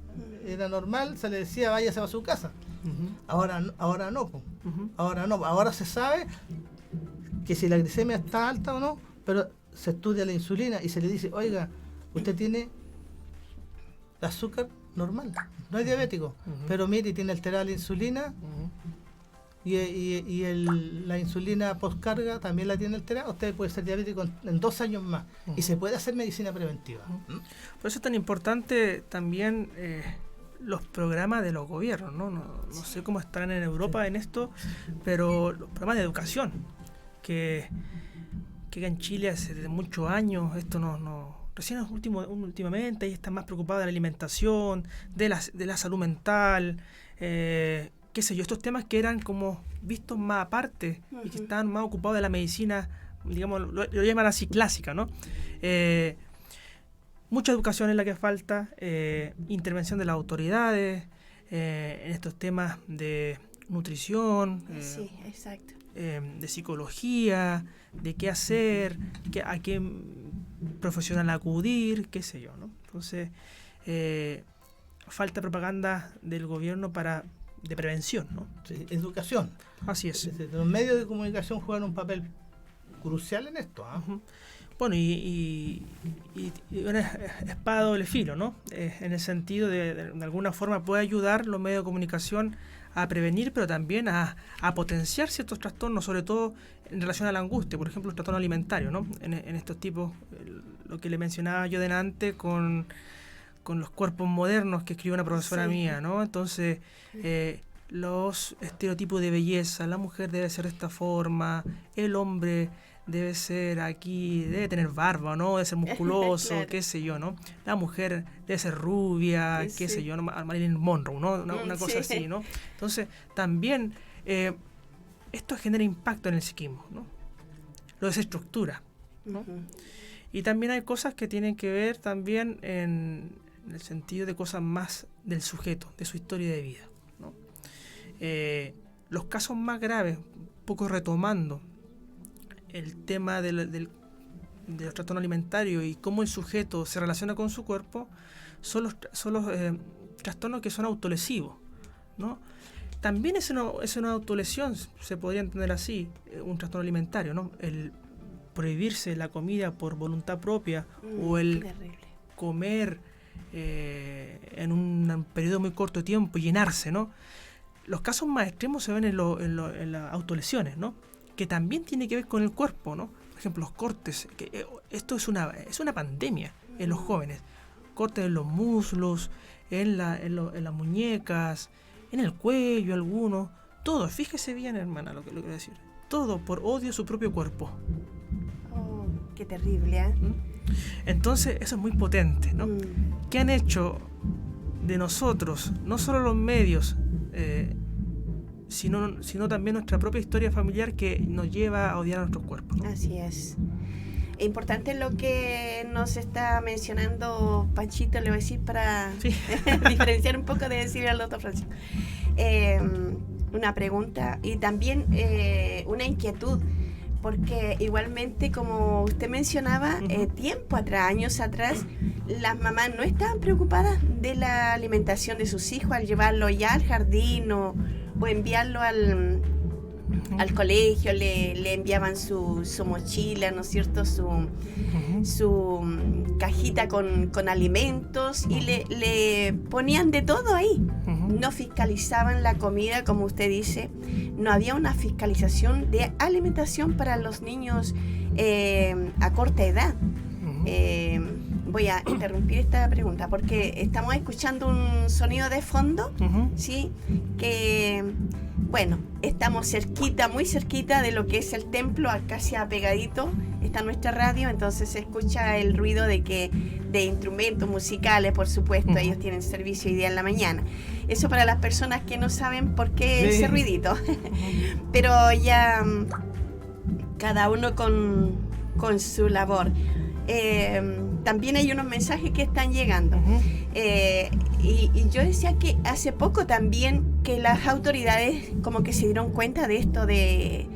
era normal, se le decía váyase a su casa. Ujú. Ahora no, po. Ujú. Ahora se sabe que si la glicemia está alta o no, pero se estudia la insulina y se le dice, oiga, usted tiene azúcar normal, no es diabético, pero mire, tiene alterada la insulina Ujú. la insulina postcarga también la tiene alterada, usted puede ser diabético en 2 años más y se puede hacer medicina preventiva. Por eso es tan importante también los programas de los gobiernos, ¿no? No sé cómo estarán en Europa en esto, pero los programas de educación, que en Chile hace muchos años, esto recién últimamente ahí están más preocupados de la alimentación, de la salud mental, qué sé yo, estos temas que eran como vistos más aparte y que estaban más ocupados de la medicina, digamos, lo llaman así clásica, ¿no? Mucha educación es la que falta, intervención de las autoridades en estos temas de nutrición, Sí, exacto. de psicología, de qué hacer, a qué profesional acudir, qué sé yo, ¿no? Entonces, falta propaganda del gobierno de prevención, ¿no? Sí, educación. Así es. Los medios de comunicación juegan un papel crucial en esto. Ujú. Bueno, y una espada de doble filo, ¿no? En el sentido de alguna forma puede ayudar los medios de comunicación a prevenir, pero también a potenciar ciertos trastornos, sobre todo en relación a la angustia, por ejemplo, el trastorno alimentario, ¿no? En estos tipos, lo que le mencionaba yo delante con los cuerpos modernos que escribió una profesora mía, ¿no? Entonces, los estereotipos de belleza, la mujer debe ser de esta forma, el hombre debe ser aquí, debe tener barba, ¿no? Debe ser musculoso, Claro. qué sé yo, ¿no? La mujer debe ser rubia, Sí. qué sé yo, ¿no? Marilyn Monroe, ¿no? Una cosa Sí. así, ¿no? Entonces, también esto genera impacto en el psiquismo, ¿no? Lo desestructura, ¿no? Ujú. Y también hay cosas que tienen que ver también en el sentido de cosas más del sujeto, de su historia de vida, ¿no? Los casos más graves, un poco retomando el tema del trastorno alimentario y cómo el sujeto se relaciona con su cuerpo, son los trastornos que son autolesivos, ¿no? También es una autolesión, se podría entender así, un trastorno alimentario, ¿no? El prohibirse la comida por voluntad propia o el Terrible. comer en un periodo muy corto de tiempo y llenarse, ¿no? Los casos más extremos se ven en las autolesiones, ¿no? Que también tiene que ver con el cuerpo, ¿no? Por ejemplo, los cortes, que esto es una pandemia en los jóvenes. Cortes en los muslos, en las muñecas, en el cuello algunos, todo, fíjese bien, hermana, lo que quiero decir. Todo por odio a su propio cuerpo. Oh, qué terrible, ¿eh? Entonces, eso es muy potente, ¿no? ¿Qué han hecho de nosotros, no solo los medios, sino también nuestra propia historia familiar que nos lleva a odiar a nuestros cuerpos, ¿no? Así es. Es importante lo que nos está mencionando Panchito, le voy a decir para Sí. diferenciar un poco de decirle al doctor Francisco. Una pregunta y también una inquietud, porque igualmente, como usted mencionaba, tiempo atrás, años atrás, las mamás no estaban preocupadas de la alimentación de sus hijos al llevarlo ya al jardín o enviarlo al colegio, le enviaban su mochila, ¿no es cierto?, su cajita con alimentos y le ponían de todo ahí. No fiscalizaban la comida, como usted dice, no había una fiscalización de alimentación para los niños a corta edad. Voy a interrumpir esta pregunta porque estamos escuchando un sonido de fondo, ¿sí? Que, bueno, estamos cerquita, muy cerquita de lo que es el templo, casi apegadito está nuestra radio, entonces se escucha el ruido de instrumentos musicales, por supuesto, ellos tienen servicio hoy día en la mañana. Eso para las personas que no saben por qué ese ruidito. Pero ya cada uno con su labor. también hay unos mensajes que están llegando. Ujú. Y yo decía que hace poco también que las autoridades como que se dieron cuenta de esto de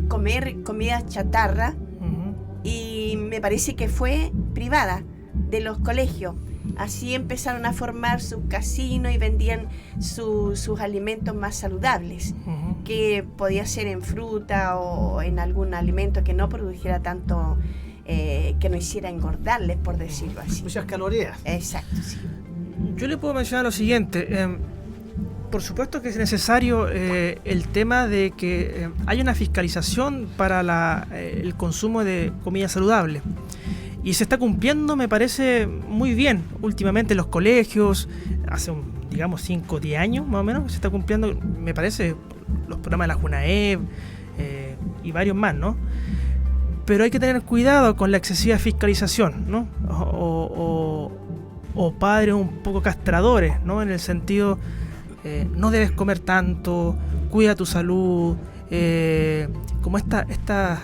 comer comida chatarra, Ujú. y me parece que fue privada de los colegios. Así empezaron a formar sus casinos y vendían sus alimentos más saludables, Ujú. que podía ser en fruta o en algún alimento que no produjera tanto, que no hiciera engordarles, por decirlo así. Muchas calorías. Exacto, sí. Yo le puedo mencionar lo siguiente. Por supuesto que es necesario el tema de que haya una fiscalización para el consumo de comida saludable. Y se está cumpliendo, me parece, muy bien. Últimamente en los colegios, hace digamos 5 o 10 años más o menos, se está cumpliendo, me parece, los programas de la Junaev y varios más, ¿no? Pero hay que tener cuidado con la excesiva fiscalización, ¿no? O padres un poco castradores, ¿no? En el sentido, no debes comer tanto, cuida tu salud, como estas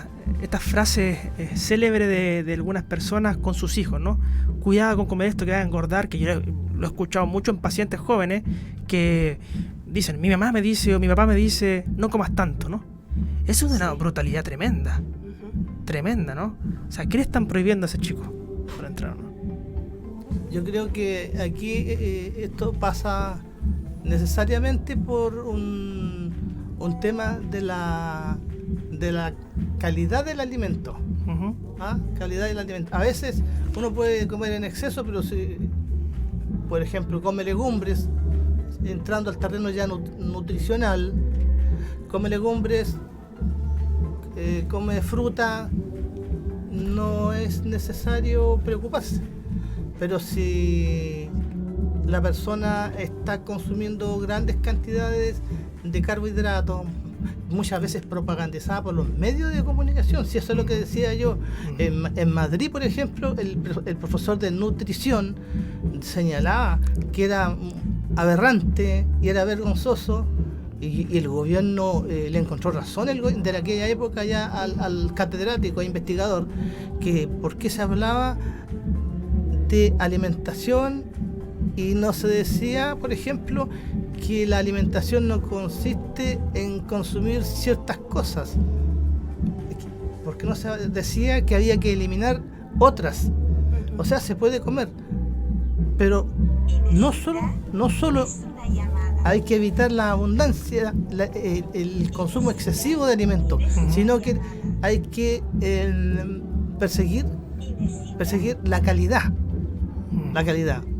frases célebres de algunas personas con sus hijos, ¿no? Cuidado con comer esto que va a engordar, que yo lo he escuchado mucho en pacientes jóvenes que dicen, mi mamá me dice o mi papá me dice, no comas tanto, ¿no? Eso es una brutalidad tremenda, tremenda, ¿no? O sea, ¿qué le están prohibiendo a ese chico para entrar, no? Yo creo que aquí esto pasa necesariamente por un tema de la calidad del alimento. Uh-huh. ¿Ah? Calidad del alimento. A veces uno puede comer en exceso, pero si, por ejemplo, come legumbres, entrando al terreno ya nutricional, come legumbres, come fruta, no es necesario preocuparse. Pero si la persona está consumiendo grandes cantidades de carbohidratos, muchas veces propagandizada por los medios de comunicación, si eso es lo que decía yo. En Madrid, por ejemplo, el profesor de nutrición señalaba que era aberrante y era vergonzoso, y el gobierno le encontró razón de aquella época ya al catedrático e investigador, que por qué se hablaba de alimentación y no se decía, por ejemplo, que la alimentación no consiste en consumir ciertas cosas, porque no se decía que había que eliminar otras. O sea, se puede comer, pero no solo hay que evitar la abundancia, el consumo excesivo de alimentos, sino que hay que perseguir la calidad,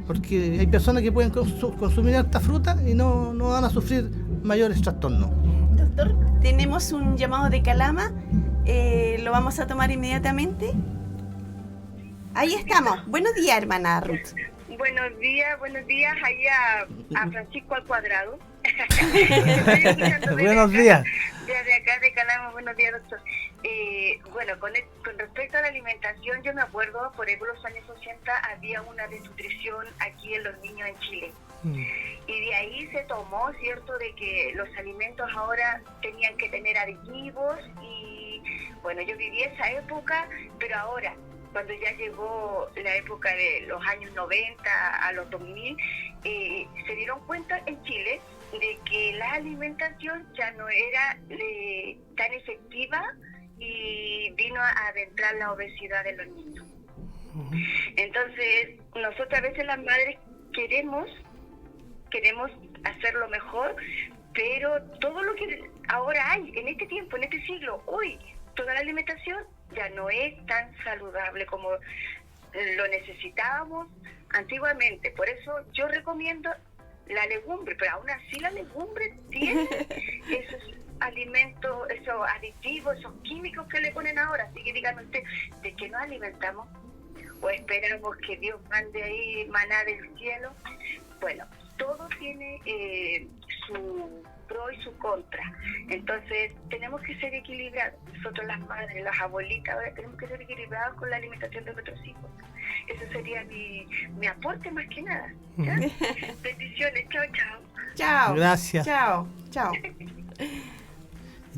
porque hay personas que pueden consumir harta fruta y no van a sufrir mayores trastornos. Doctor, tenemos un llamado de Calama, lo vamos a tomar inmediatamente. Ahí estamos. Buenos días, hermana Ruth. Buenos días ahí a Francisco al cuadrado. Buenos días. Desde acá de Calama, buenos días, doctor. Bueno, con respecto a la alimentación, yo me acuerdo, por ahí por los años 80 había una desnutrición aquí en los niños en Chile. Y de ahí se tomó, ¿cierto?, de que los alimentos ahora tenían que tener aditivos. Y bueno, yo viví esa época, pero ahora, cuando ya llegó la época de los años 90 a los 2000, se dieron cuenta en Chile de que la alimentación ya no era tan efectiva y vino a adentrar la obesidad de los niños. Entonces, nosotros a veces las madres queremos hacerlo mejor, pero todo lo que ahora hay, en este tiempo, en este siglo, hoy, toda la alimentación ya no es tan saludable como lo necesitábamos antiguamente. Por eso yo recomiendo la legumbre, pero aún así la legumbre tiene esos alimentos, esos aditivos, esos químicos que le ponen ahora. Así que díganme usted, ¿de qué nos alimentamos? ¿O esperamos que Dios mande ahí maná del cielo? Bueno, todo tiene su pro y su contra. Entonces tenemos que ser equilibrados. Nosotros las madres, las abuelitas, ahora tenemos que ser equilibrados con la alimentación de nuestros hijos. Eso sería mi aporte más que nada. ¿Ya? Bendiciones, chao. Chao. Gracias. Chao.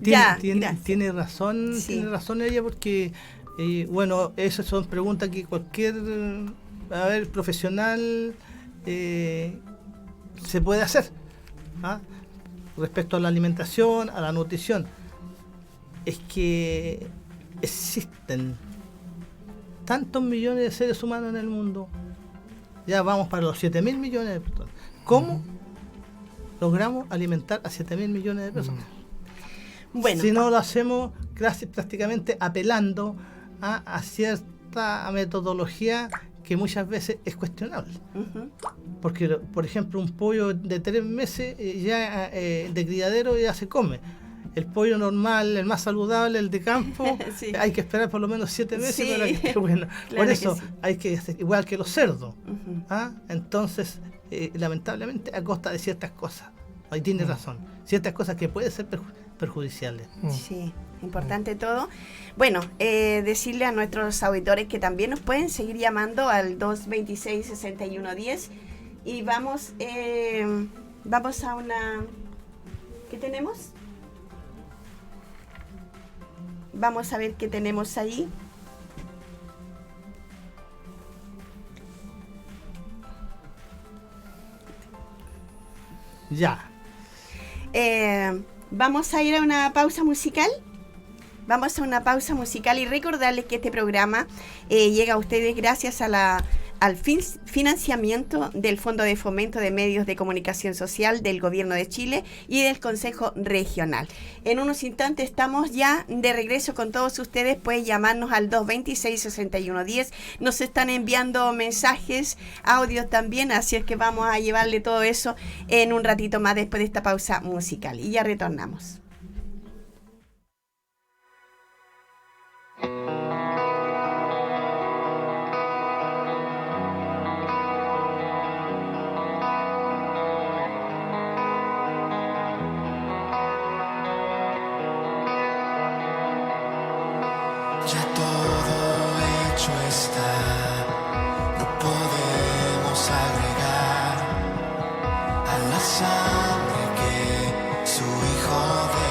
Tiene razón, Sí. tiene razón ella, porque Y bueno, esas son preguntas que cualquier profesional se puede hacer, ¿ah? Respecto a la alimentación, a la nutrición. Es que existen tantos millones de seres humanos en el mundo. Ya vamos para los 7.000 millones de personas. ¿Cómo logramos alimentar a 7.000 millones de personas? Bueno, si no lo hacemos prácticamente apelando a cierta metodología que muchas veces es cuestionable. Porque, por ejemplo, un pollo de 3 meses ya de criadero ya se come. El pollo normal, el más saludable, el de campo, sí. Hay que esperar por lo menos 7 meses Sí. para que bueno. Claro Por eso que sí. hay que hacer igual que los cerdos. Entonces, lamentablemente, a costa de ciertas cosas. Ahí tiene razón. Ciertas cosas que pueden ser perjudiciales. Sí, importante todo. Bueno, decirle a nuestros auditores que también nos pueden seguir llamando al 226-6110 y vamos a una... ¿Qué tenemos? Vamos a ver qué tenemos ahí. Ya. Vamos a ir a una pausa musical. Vamos a una pausa musical y recordarles que este programa llega a ustedes gracias a al financiamiento del Fondo de Fomento de Medios de Comunicación Social del Gobierno de Chile y del Consejo Regional. En unos instantes estamos ya de regreso con todos ustedes. Pueden llamarnos al 226-6110. Nos están enviando mensajes, audios también, así es que vamos a llevarle todo eso en un ratito más después de esta pausa musical. Y ya retornamos. Ya todo hecho está, no podemos agregar a la sangre que su Hijo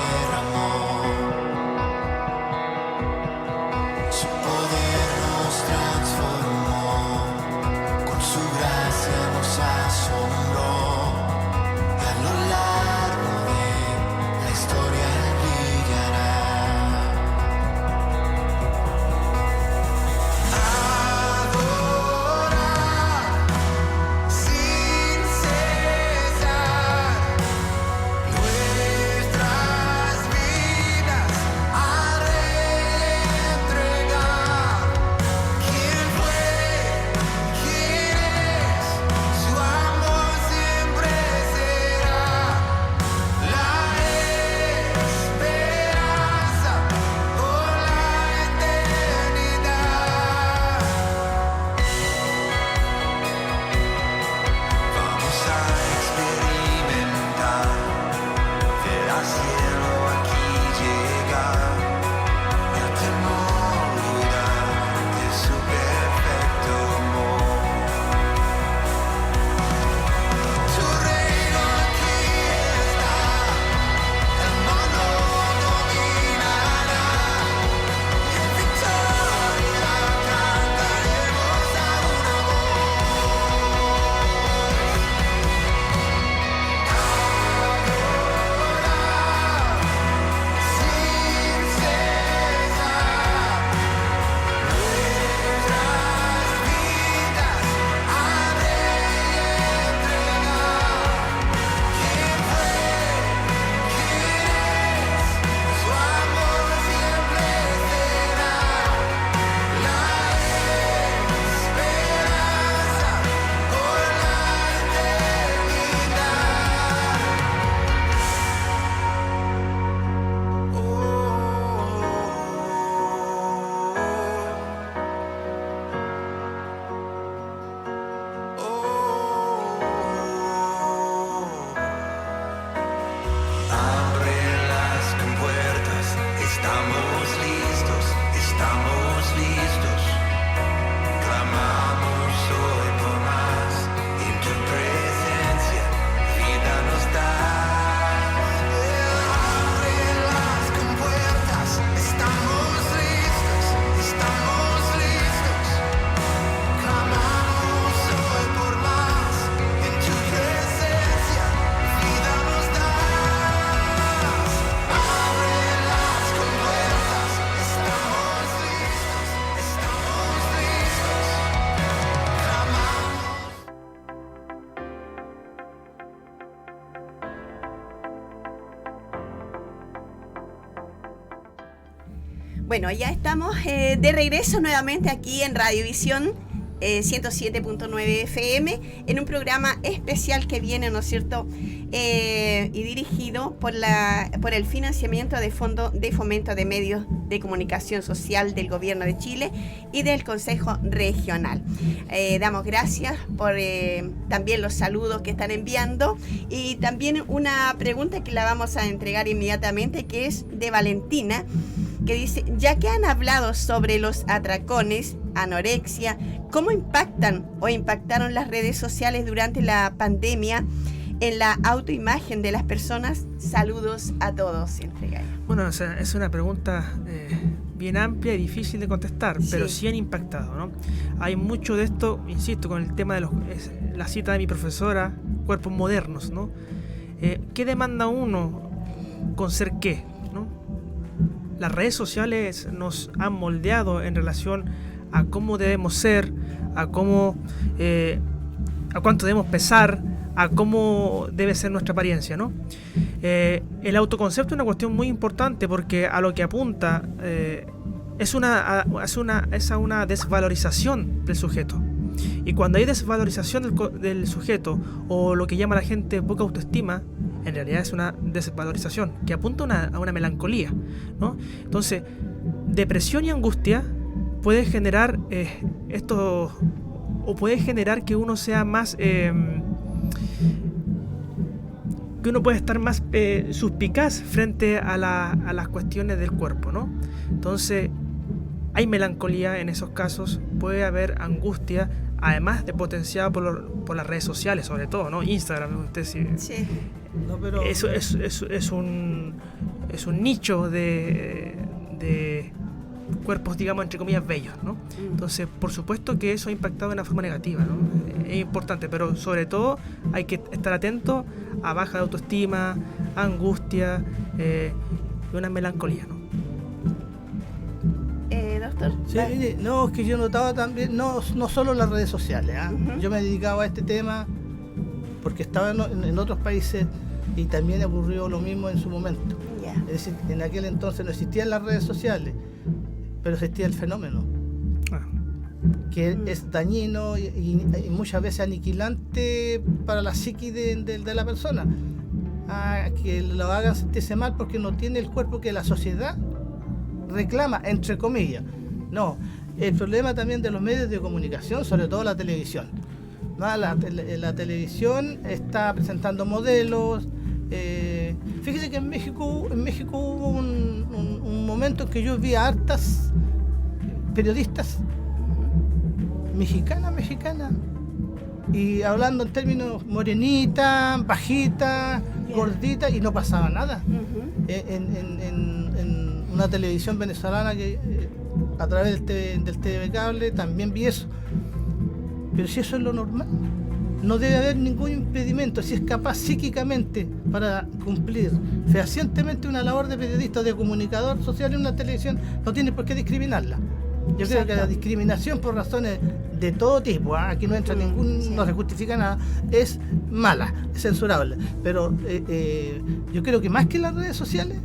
Bueno, ya estamos de regreso nuevamente aquí en Radiovisión 107.9 FM en un programa especial que viene, ¿no es cierto?, y dirigido por el financiamiento de Fondo de Fomento de Medios de Comunicación Social del Gobierno de Chile y del Consejo Regional. Damos gracias por también los saludos que están enviando y también una pregunta que la vamos a entregar inmediatamente, que es de Valentina, que dice: ya que han hablado sobre los atracones, anorexia, ¿cómo impactan o impactaron las redes sociales durante la pandemia en la autoimagen de las personas? Saludos a todos. Bueno, o sea, es una pregunta bien amplia y difícil de contestar, pero sí han impactado, ¿no? Hay mucho de esto, insisto, con el tema de la cita de mi profesora, cuerpos modernos, ¿no? ¿Qué demanda uno con ser qué, ¿no? Las redes sociales nos han moldeado en relación a cómo debemos ser, a cómo, a cuánto debemos pesar, a cómo debe ser nuestra apariencia, ¿no? El autoconcepto es una cuestión muy importante porque a lo que apunta es a una desvalorización del sujeto. Y cuando hay desvalorización del sujeto, o lo que llama la gente poca autoestima, en realidad es una desvalorización que apunta a una melancolía, ¿no? Entonces, depresión y angustia puede generar esto, o puede generar que uno sea más que uno puede estar más suspicaz frente a las cuestiones del cuerpo, ¿no? Entonces, hay melancolía en esos casos, puede haber angustia, además de potenciada por las redes sociales, sobre todo, ¿no? Instagram, usted sí. No, pero eso es un nicho de cuerpos, digamos, entre comillas, bellos, ¿no? Entonces, por supuesto que eso ha impactado de una forma negativa, ¿no? Es importante, pero sobre todo hay que estar atento a baja de autoestima, angustia y una melancolía, ¿no? Doctor. Sí, no, es que yo notaba también, no solo las redes sociales, yo me dedicaba a este tema porque estaba en otros países y también ocurrió lo mismo en su momento. Es decir, en aquel entonces no existían las redes sociales, pero existía el fenómeno, que es dañino y muchas veces aniquilante para la psiquis de la persona, que lo hagan sentirse mal porque no tiene el cuerpo que la sociedad reclama, entre comillas. No, el problema también de los medios de comunicación, sobre todo la televisión. La televisión está presentando modelos. Fíjese que en México hubo un momento en que yo vi a hartas periodistas mexicanas, y hablando en términos morenita, bajita, gordita, y no pasaba nada. En una televisión venezolana que a través del TV cable también vi eso. Pero si eso es lo normal, no debe haber ningún impedimento. Si es capaz psíquicamente para cumplir fehacientemente una labor de periodista o de comunicador social en una televisión, no tiene por qué discriminarla. Yo creo que la discriminación por razones de todo tipo, aquí no entra no se justifica nada, es mala, es censurable. Pero yo creo que más que las redes sociales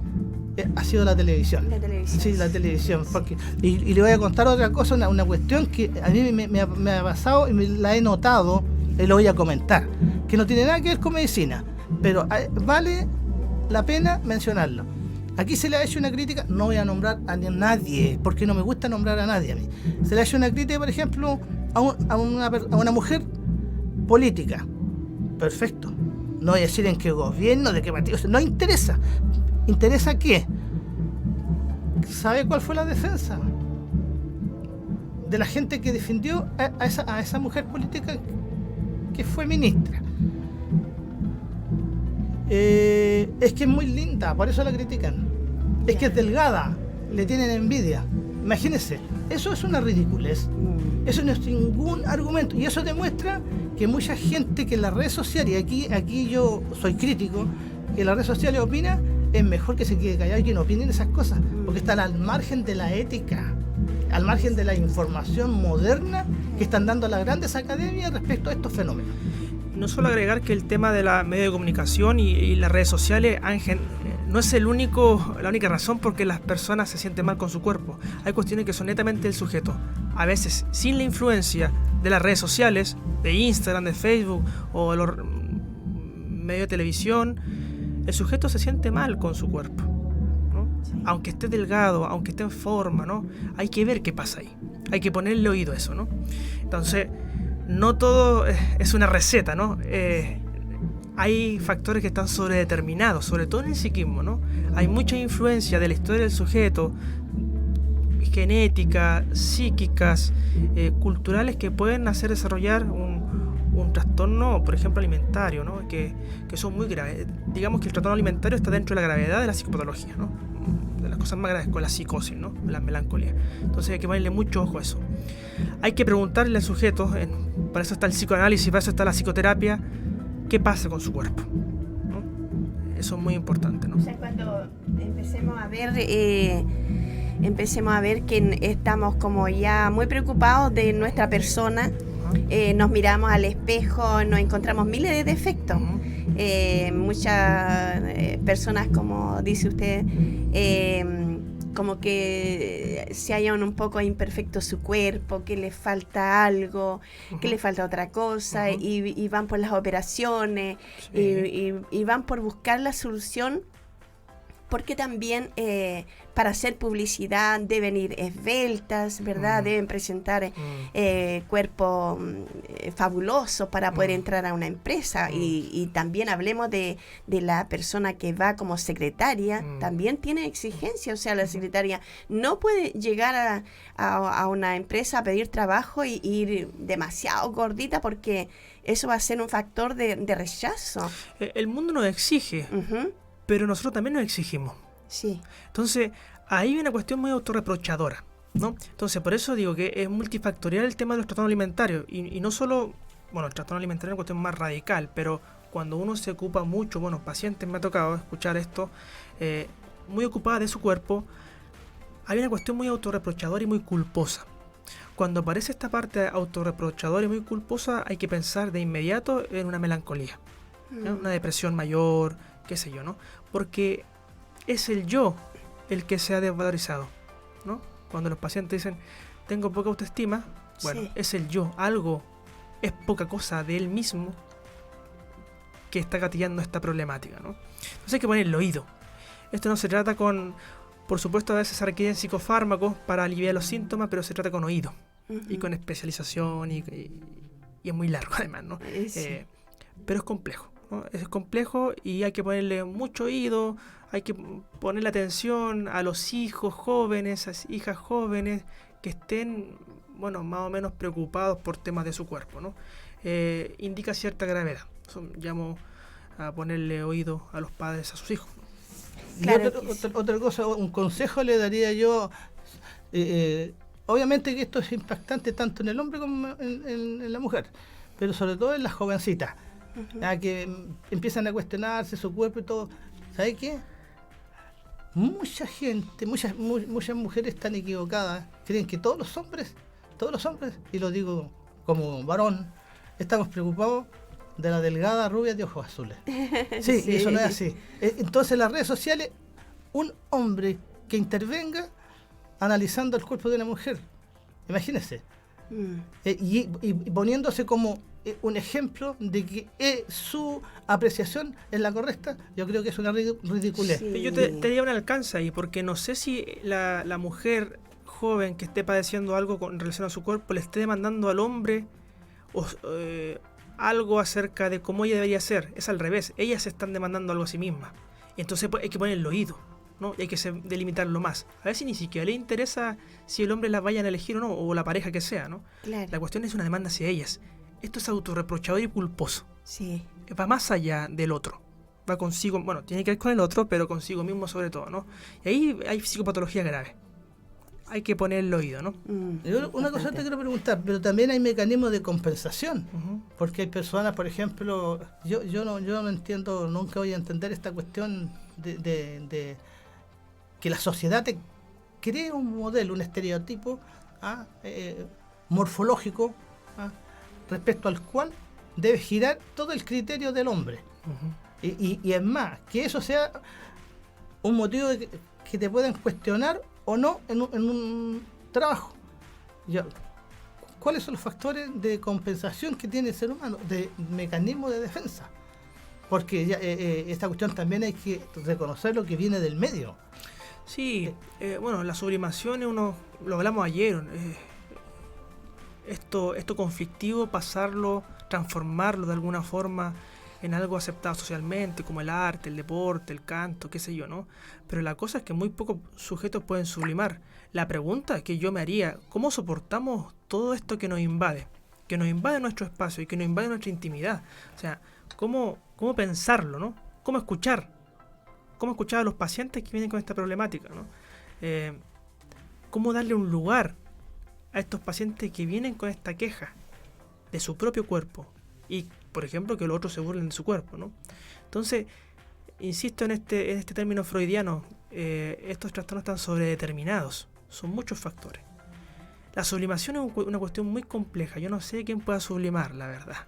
ha sido la televisión. Sí, la televisión. Porque, y le voy a contar otra cosa, una cuestión que a mí me ha pasado y la he notado, y lo voy a comentar, que no tiene nada que ver con medicina, pero vale la pena mencionarlo. Aquí se le ha hecho una crítica, no voy a nombrar a nadie, porque no me gusta nombrar a nadie a mí. Se le ha hecho una crítica, por ejemplo, a una mujer política. Perfecto. No voy a decir en qué gobierno, de qué partido, no interesa. ¿Interesa qué? ¿Sabe cuál fue la defensa? De la gente que defendió a esa mujer política que fue ministra. Es que es muy linda, por eso la critican. Es que es delgada, le tienen envidia. Imagínense, eso es una ridiculez. Eso no es ningún argumento. Y eso demuestra que mucha gente que en las redes sociales, y aquí yo soy crítico, que en las redes sociales opina, es mejor que se quede callado y que no opinen esas cosas, porque están al margen de la ética, al margen de la información moderna que están dando las grandes academias respecto a estos fenómenos. No solo agregar que el tema de la medio de comunicación y las redes sociales no es la única razón por que las personas se sienten mal con su cuerpo. Hay cuestiones que son netamente del sujeto. A veces, sin la influencia de las redes sociales, de Instagram, de Facebook o de los medios de televisión, el sujeto se siente mal con su cuerpo, ¿no? Sí. Aunque esté delgado, aunque esté en forma, ¿no? Hay que ver qué pasa ahí. Hay que ponerle oído a eso, ¿no? Entonces, no todo es una receta, ¿no? Hay factores que están sobredeterminados, sobre todo en el psiquismo, ¿no? Hay mucha influencia de la historia del sujeto, genética, psíquicas, culturales, que pueden hacer desarrollar un trastorno, por ejemplo, alimentario, ¿no? Que son muy graves. Digamos que el trastorno alimentario está dentro de la gravedad de la psicopatología, ¿no? De las cosas más graves, con la psicosis, ¿no? La melancolía. Entonces hay que ponerle mucho ojo a eso. Hay que preguntarle al sujeto, para eso está el psicoanálisis, para eso está la psicoterapia, qué pasa con su cuerpo, ¿no? Eso es muy importante, ¿no? O sea, cuando empecemos a ver que estamos como ya muy preocupados de nuestra persona, nos miramos al espejo, nos encontramos miles de defectos. Muchas personas, como dice usted, como que se hallan un poco imperfecto su cuerpo, que le falta algo, que le falta otra cosa, y van por las operaciones, y van por buscar la solución, porque también para hacer publicidad deben ir esbeltas, ¿verdad? Deben presentar cuerpos fabulosos para poder entrar a una empresa. Y también hablemos de la persona que va como secretaria, también tiene exigencia. O sea, la secretaria no puede llegar a una empresa a pedir trabajo y ir demasiado gordita, porque eso va a ser un factor de rechazo. El mundo nos exige, pero nosotros también nos exigimos. Sí. Entonces, ahí hay una cuestión muy autorreprochadora, ¿no? Entonces, por eso digo que es multifactorial el tema de los trastornos alimentarios. Y no solo, bueno, el trastorno alimentario es una cuestión más radical, pero cuando uno se ocupa mucho, bueno, pacientes me ha tocado escuchar esto, muy ocupada de su cuerpo, hay una cuestión muy autorreprochadora y muy culposa. Cuando aparece esta parte autorreprochadora y muy culposa, hay que pensar de inmediato en una melancolía, ¿no? Una depresión mayor, qué sé yo, ¿no? Porque es el yo el que se ha desvalorizado, ¿no? Cuando los pacientes dicen, tengo poca autoestima, bueno, sí, es el yo, algo, es poca cosa de él mismo que está gatillando esta problemática, ¿no? Entonces hay que poner el oído. Esto no se trata con, por supuesto, a veces se requieren psicofármacos para aliviar los síntomas, pero se trata con oído y con especialización y es muy largo además, ¿no? Sí. Pero es complejo, ¿no? Es complejo y hay que ponerle mucho oído, hay que ponerle atención a los hijos jóvenes, a las hijas jóvenes que estén, bueno, más o menos preocupados por temas de su cuerpo, ¿no? Indica cierta gravedad. Llamo a ponerle oído a los padres, a sus hijos. Claro, otra cosa, un consejo le daría yo, obviamente que esto es impactante tanto en el hombre como en la mujer, pero sobre todo en las jovencitas, que empiezan a cuestionarse su cuerpo y todo. ¿Sabe qué? Mucha gente, muchas mujeres están equivocadas, creen que todos los hombres, y lo digo como varón, estamos preocupados de la delgada rubia de ojos azules. Sí, sí. Eso no es así. Entonces, en las redes sociales, un hombre que intervenga analizando el cuerpo de una mujer, imagínense, y poniéndose como un ejemplo de que su apreciación es la correcta, yo creo que es una ridiculez. Sí. Yo te daría un alcance ahí, porque no sé si la mujer joven que esté padeciendo algo en relación a su cuerpo le esté demandando al hombre algo acerca de cómo ella debería ser. Es al revés, ellas se están demandando algo a sí mismas. Entonces hay que poner el oído, ¿no? Y hay que delimitarlo más. A veces ni siquiera le interesa si el hombre las vayan a elegir o no, o la pareja que sea, ¿no? Claro. La cuestión es una demanda hacia ellas. Esto es autorreprochador y culposo. Sí. Va más allá del otro. Va consigo, bueno, tiene que ver con el otro, pero consigo mismo sobre todo, ¿no? Y ahí hay psicopatología grave. Hay que poner el oído, ¿no? Una cosa te quiero preguntar, pero también hay mecanismos de compensación, porque hay personas, por ejemplo, yo no entiendo, nunca voy a entender esta cuestión de que la sociedad te cree un modelo, un estereotipo morfológico respecto al cual debe girar todo el criterio del hombre. Y es más, que eso sea un motivo que te pueden cuestionar o no en un trabajo. Ya, ¿cuáles son los factores de compensación que tiene el ser humano, de mecanismo de defensa? Porque ya, esta cuestión también hay que reconocer lo que viene del medio. Sí, bueno, la sublimación lo hablamos ayer. Esto conflictivo, pasarlo, transformarlo de alguna forma en algo aceptado socialmente, como el arte, el deporte, el canto, qué sé yo, ¿no? Pero la cosa es que muy pocos sujetos pueden sublimar. La pregunta que yo me haría, ¿cómo soportamos todo esto que nos invade nuestro espacio y que nos invade nuestra intimidad? O sea, ¿cómo pensarlo, ¿no? ¿Cómo escuchar a los pacientes que vienen con esta problemática, ¿no? ¿Cómo darle un lugar a estos pacientes que vienen con esta queja de su propio cuerpo? Y, por ejemplo, que los otros se burlen de su cuerpo, ¿no? Entonces, insisto en este término freudiano, estos trastornos están sobredeterminados. Son muchos factores. La sublimación es una cuestión muy compleja. Yo no sé quién pueda sublimar, la verdad.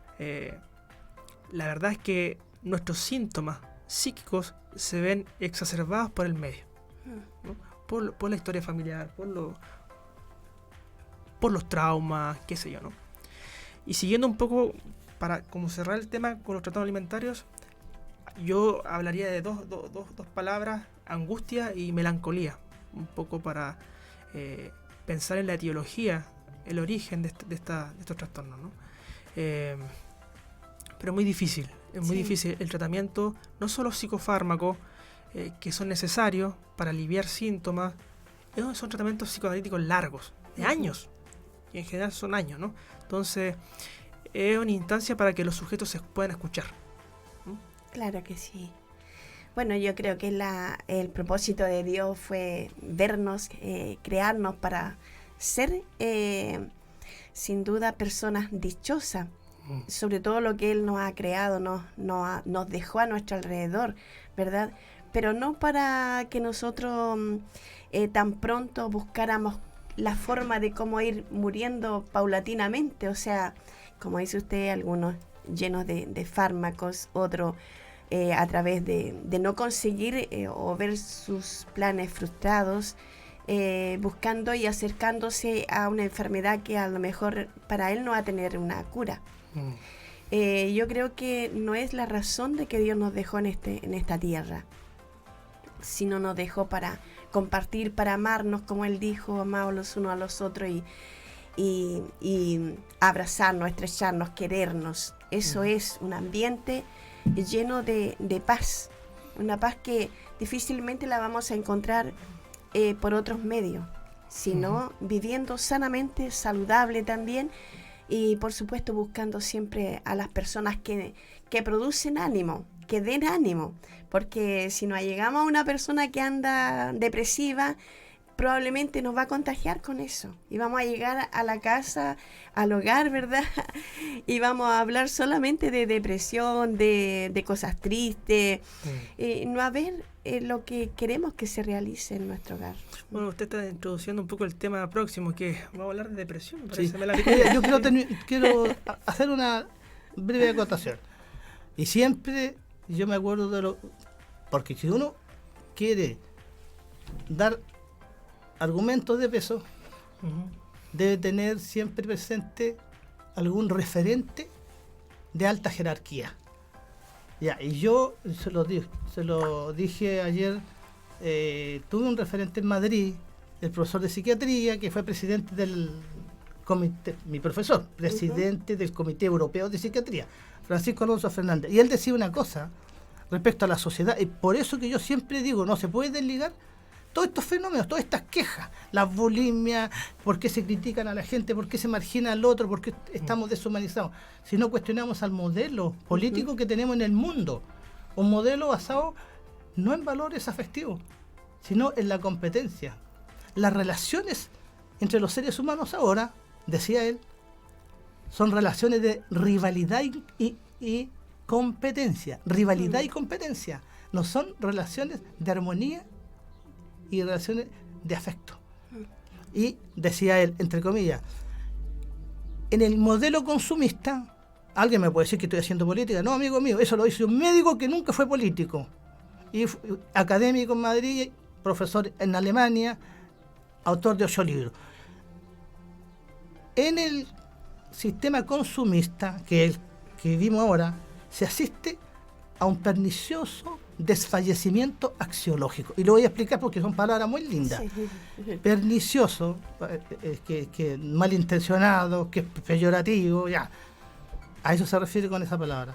La verdad es que nuestros síntomas psíquicos se ven exacerbados por el medio, ¿no? Por la historia familiar, por los traumas, qué sé yo, ¿no? Y siguiendo un poco, para como cerrar el tema con los trastornos alimentarios, yo hablaría de dos palabras: angustia y melancolía, un poco para pensar en la etiología, el origen de estos trastornos, ¿no? Pero muy difícil, es muy difícil el tratamiento, no solo psicofármacos que son necesarios para aliviar síntomas, son tratamientos psicoanalíticos largos, de años, y en general son años, ¿no? Entonces, es una instancia para que los sujetos se puedan escuchar. Claro que sí. Bueno, yo creo que el propósito de Dios fue vernos, crearnos para ser, sin duda, personas dichosas. Sobre todo lo que Él nos ha creado, nos dejó a nuestro alrededor, ¿verdad? Pero no para que nosotros tan pronto buscáramos la forma de cómo ir muriendo paulatinamente. O sea, como dice usted, algunos llenos de fármacos, otros a través de no conseguir o ver sus planes frustrados, buscando y acercándose a una enfermedad que a lo mejor para él no va a tener una cura. Yo creo que no es la razón de que Dios nos dejó en esta tierra, sino nos dejó para compartir, para amarnos, como Él dijo, amados los unos a los otros y abrazarnos, estrecharnos, querernos. Eso es un ambiente lleno de paz, una paz que difícilmente la vamos a encontrar por otros medios, sino viviendo sanamente, saludable también, y por supuesto buscando siempre a las personas que producen ánimo, que den ánimo, porque si nos llegamos a una persona que anda depresiva, probablemente nos va a contagiar con eso, y vamos a llegar a la casa, al hogar, ¿verdad? Y vamos a hablar solamente de depresión, de cosas tristes, no a ver lo que queremos que se realice en nuestro hogar. Bueno, usted está introduciendo un poco el tema próximo, que vamos a hablar de depresión. Sí. Yo quiero hacer una breve acotación. Y siempre yo me acuerdo porque si uno quiere dar argumentos de peso, debe tener siempre presente algún referente de alta jerarquía. Ya, y yo se lo dije ayer, tuve un referente en Madrid, el profesor de psiquiatría, que fue presidente del comité, mi profesor, presidente del Comité Europeo de Psiquiatría, Francisco Alonso Fernández. Y él decía una cosa respecto a la sociedad, y por eso que yo siempre digo, no se puede desligar todos estos fenómenos, todas estas quejas, las bulimias, por qué se critican a la gente, por qué se margina al otro, por qué estamos deshumanizados. Si no cuestionamos al modelo político que tenemos en el mundo, un modelo basado no en valores afectivos, sino en la competencia. Las relaciones entre los seres humanos ahora, decía él, son relaciones de rivalidad y competencia. Rivalidad y competencia. No son relaciones de armonía y relaciones de afecto. Y decía él, entre comillas, en el modelo consumista, alguien me puede decir que estoy haciendo política. No, amigo mío, eso lo dice un médico que nunca fue político. y académico en Madrid, profesor en Alemania, autor de 8 libros. En el sistema consumista que vivimos ahora, se asiste a un pernicioso desfallecimiento axiológico. Y lo voy a explicar porque son palabras muy lindas. Sí. Pernicioso, que malintencionado, que es peyorativo, ya. A eso se refiere con esa palabra.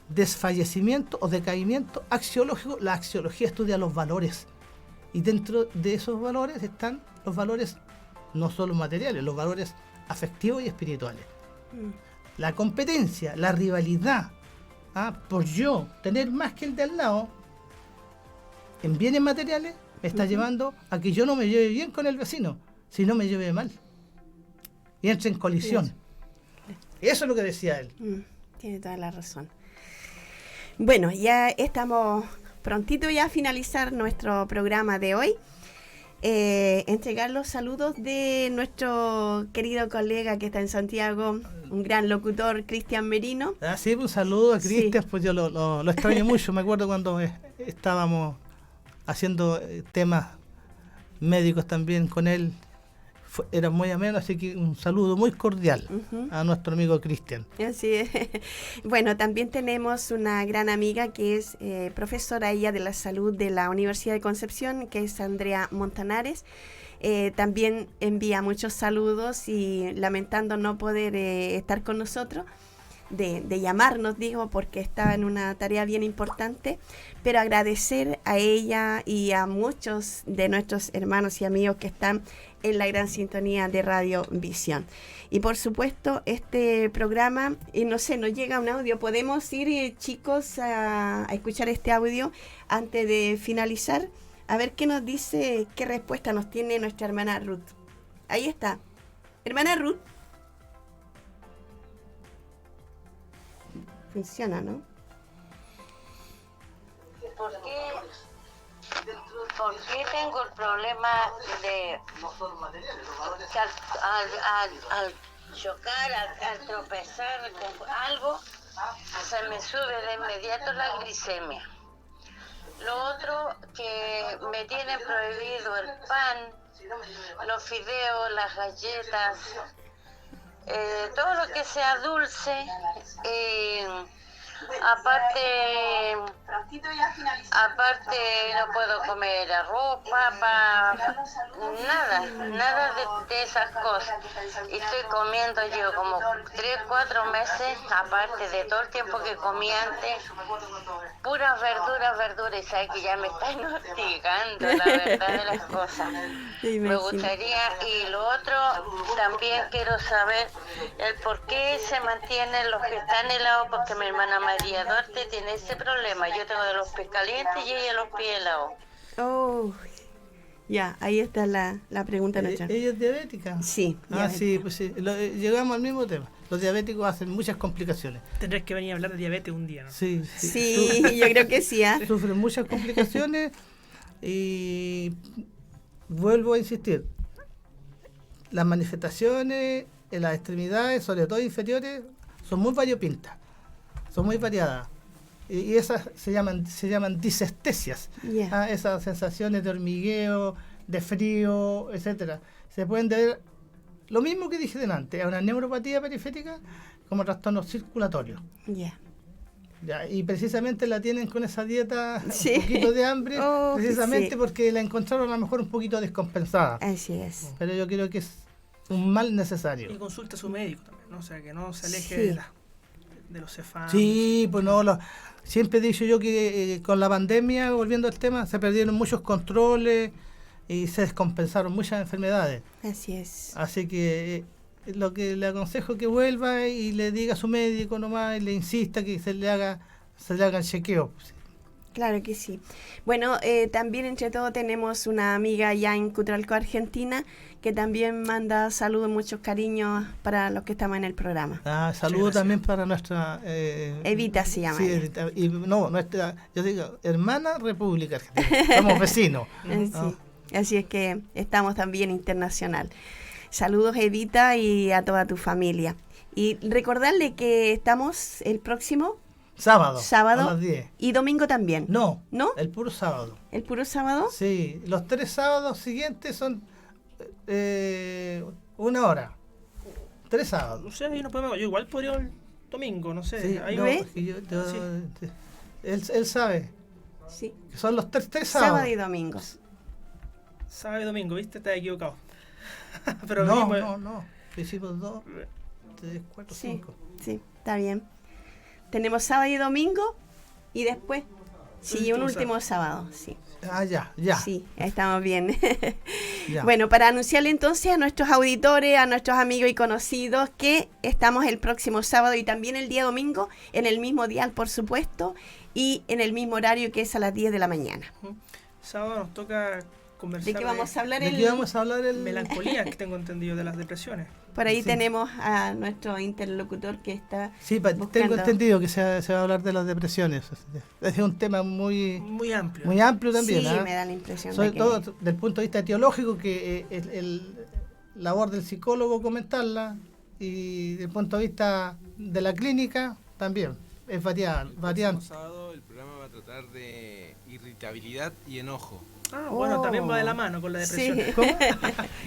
Desfallecimiento o decaimiento axiológico. La axiología estudia los valores. Y dentro de esos valores están los valores no solo materiales, los valores afectivos y espirituales. La competencia, la rivalidad, por yo tener más que el de al lado, en bienes materiales, me está llevando a que yo no me lleve bien con el vecino, sino me lleve mal. Y entre en colisión. Eso es lo que decía él. Tiene toda la razón. Bueno, ya estamos prontito ya a finalizar nuestro programa de hoy. Entregar los saludos de nuestro querido colega que está en Santiago, un gran locutor, Cristian Merino. Sí, un saludo a Cristian, pues yo lo extraño mucho. Me acuerdo cuando estábamos haciendo temas médicos también con él. Era muy ameno, así que un saludo muy cordial a nuestro amigo Cristian. Así es. Bueno, también tenemos una gran amiga que es profesora ella de la salud de la Universidad de Concepción, que es Andrea Montanares. También envía muchos saludos y lamentando no poder estar con nosotros, de llamarnos, digo, porque estaba en una tarea bien importante, pero agradecer a ella y a muchos de nuestros hermanos y amigos que están en la gran sintonía de Radio Visión. Y por supuesto, este programa, no sé, nos llega un audio. ¿Podemos ir, chicos, a escuchar este audio antes de finalizar? A ver qué nos dice, qué respuesta nos tiene nuestra hermana Ruth. Ahí está. Hermana Ruth. Funciona, ¿no? ¿Por qué tengo el problema de que al chocar, al tropezar con algo, se me sube de inmediato la glicemia? Lo otro, que me tienen prohibido el pan, los fideos, las galletas, todo lo que sea dulce. Aparte no puedo comer arroz, papa, nada de esas cosas. Y estoy comiendo yo como 3-4 meses, aparte de todo el tiempo que comí antes, puras verduras, y sabes que ya me está hostigando la verdad de las cosas. Me gustaría, y lo otro, también quiero saber el por qué se mantienen los que están helados, porque mi hermana María Duarte tiene ese problema. Yo tengo de los pies calientes y ella los pies helados. Oh, ya, ahí está la pregunta nuestra. ¿Ella es diabética? Sí. Sí, pues sí. Llegamos al mismo tema. Los diabéticos hacen muchas complicaciones. Tendrás que venir a hablar de diabetes un día, ¿no? Sí, yo creo que sí. Sufren muchas complicaciones y vuelvo a insistir. Las manifestaciones en las extremidades, sobre todo inferiores, son muy variopintas, son muy variadas. Y esas se llaman disestesias. Esas sensaciones de hormigueo, de frío, etcétera, se pueden deber, lo mismo que dije delante, a una neuropatía periférica como trastornos circulatorios. Y precisamente la tienen con esa dieta, un poquito de hambre, precisamente porque la encontraron a lo mejor un poquito descompensada. Así es. Pero yo creo que es un mal necesario. Y consulte a su médico también, ¿no? O sea, que no se aleje de los cefanos. Sí, pues no, siempre he dicho yo que con la pandemia, volviendo al tema, se perdieron muchos controles y se descompensaron muchas enfermedades. Así es. Así que lo que le aconsejo es que vuelva y le diga a su médico nomás y le insista que se le haga el chequeo. Claro que sí. Bueno, también entre todo tenemos una amiga ya en Cutralcó, Argentina, que también manda saludos, muchos cariños para los que estamos en el programa. Saludos también para nuestra... Evita se llama. Sí, Evita, y nuestra, yo digo, hermana República Argentina. Somos vecinos. Sí, así es que estamos también internacional. Saludos, Evita, y a toda tu familia. Y recordarle que estamos el próximo Sábado. Sábado. A las 10. Y domingo también. No. ¿No? El puro sábado. ¿El puro sábado? Sí. Los 3 sábados siguientes son 1 hora. 3 sábados. No sé, ahí no podemos. Yo igual podría el domingo, no sé. Sí, ahí no, ¿Ve? porque Sí. él sabe Sí. que son los 3 sábados. Sábado y domingo. Sábado y domingo, ¿viste? Estás equivocado. Pero No, venimos- no. Hicimos 2, 3, 4, Sí, 5. sí, está bien. Tenemos sábado y domingo y después, sí, un último sábado, sí. Ah, ya. Sí, ahí estamos bien. Ya. Bueno, para anunciarle entonces a nuestros auditores, a nuestros amigos y conocidos que estamos el próximo sábado y también el día domingo en el mismo dial, por supuesto, y en el mismo horario que es a las 10 de la mañana. Sábado nos toca conversar ¿De qué vamos a hablar? ¿De qué vamos a hablar? melancolía, que tengo entendido, de las depresiones. Por ahí Sí. tenemos a nuestro interlocutor que está Sí, tengo buscando. entendido que se va a hablar de las depresiones. Es un tema muy Muy amplio. también. Sí, ¿ah? me da la impresión Sobre de que... todo desde el punto de vista etiológico, que el labor del psicólogo comentarla, y desde el punto de vista de la clínica también. Es variante. El próximo sábado el programa va a tratar de irritabilidad y enojo. Ah, bueno, también va de la mano con la depresión. Sí. ¿Cómo?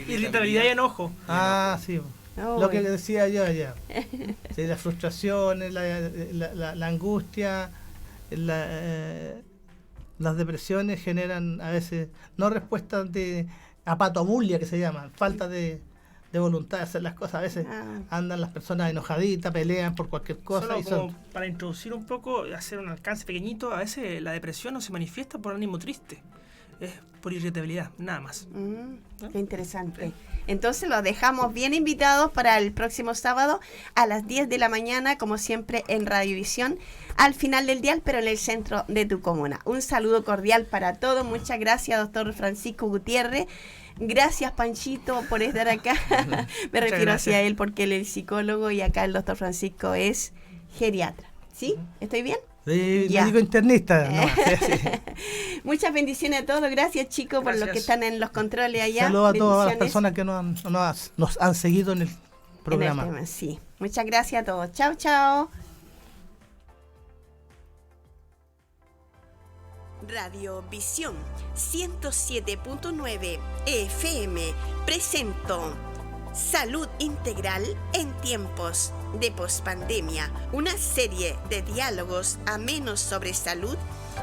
Irritabilidad y enojo. Ah, sí. Oh, Lo que bueno. decía yo ayer. Sí, las frustraciones, la angustia, las depresiones generan a veces no respuestas de apatobulia, que se llama, falta de voluntad de hacer las cosas. A veces Ah. andan las personas enojaditas, pelean por cualquier cosa. Solo Y como son, para introducir un poco, hacer un alcance pequeñito, a veces la depresión no se manifiesta por ánimo triste, es por irritabilidad, nada más. Qué interesante. Entonces los dejamos bien invitados para el próximo sábado a las 10 de la mañana, como siempre en Radiovisión, al final del dial, pero en el centro de tu comuna. Un saludo cordial para todos. Muchas gracias, doctor Francisco Gutiérrez. Gracias, Panchito, por estar acá. Me refiero gracias. hacia él porque él es psicólogo y acá el doctor Francisco es geriatra. ¿Sí? ¿Estoy bien? sí, Ya. médico internista. No, sí. Muchas bendiciones a todos. Gracias, chicos, por los Gracias. que están en los controles allá. Saludos a todas las Bendiciones personas que nos han seguido en el en el programa. tema, sí. Muchas gracias a todos. Chao, chao. Radio Visión 107.9 FM presentó Salud Integral en tiempos de pospandemia, una serie de diálogos amenos sobre salud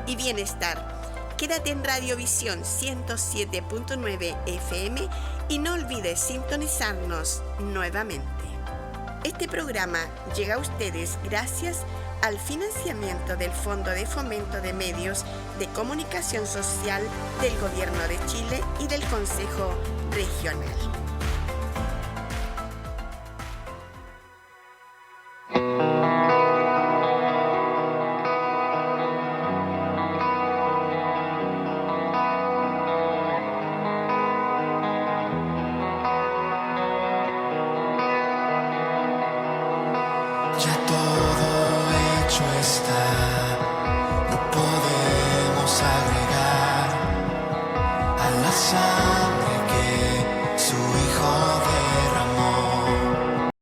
y bienestar. Quédate en Radio Visión 107.9 FM y no olvides sintonizarnos nuevamente. Este programa llega a ustedes gracias al financiamiento del Fondo de Fomento de Medios de Comunicación Social del Gobierno de Chile y del Consejo Regional. Ya todo hecho está, no podemos agregar al azar.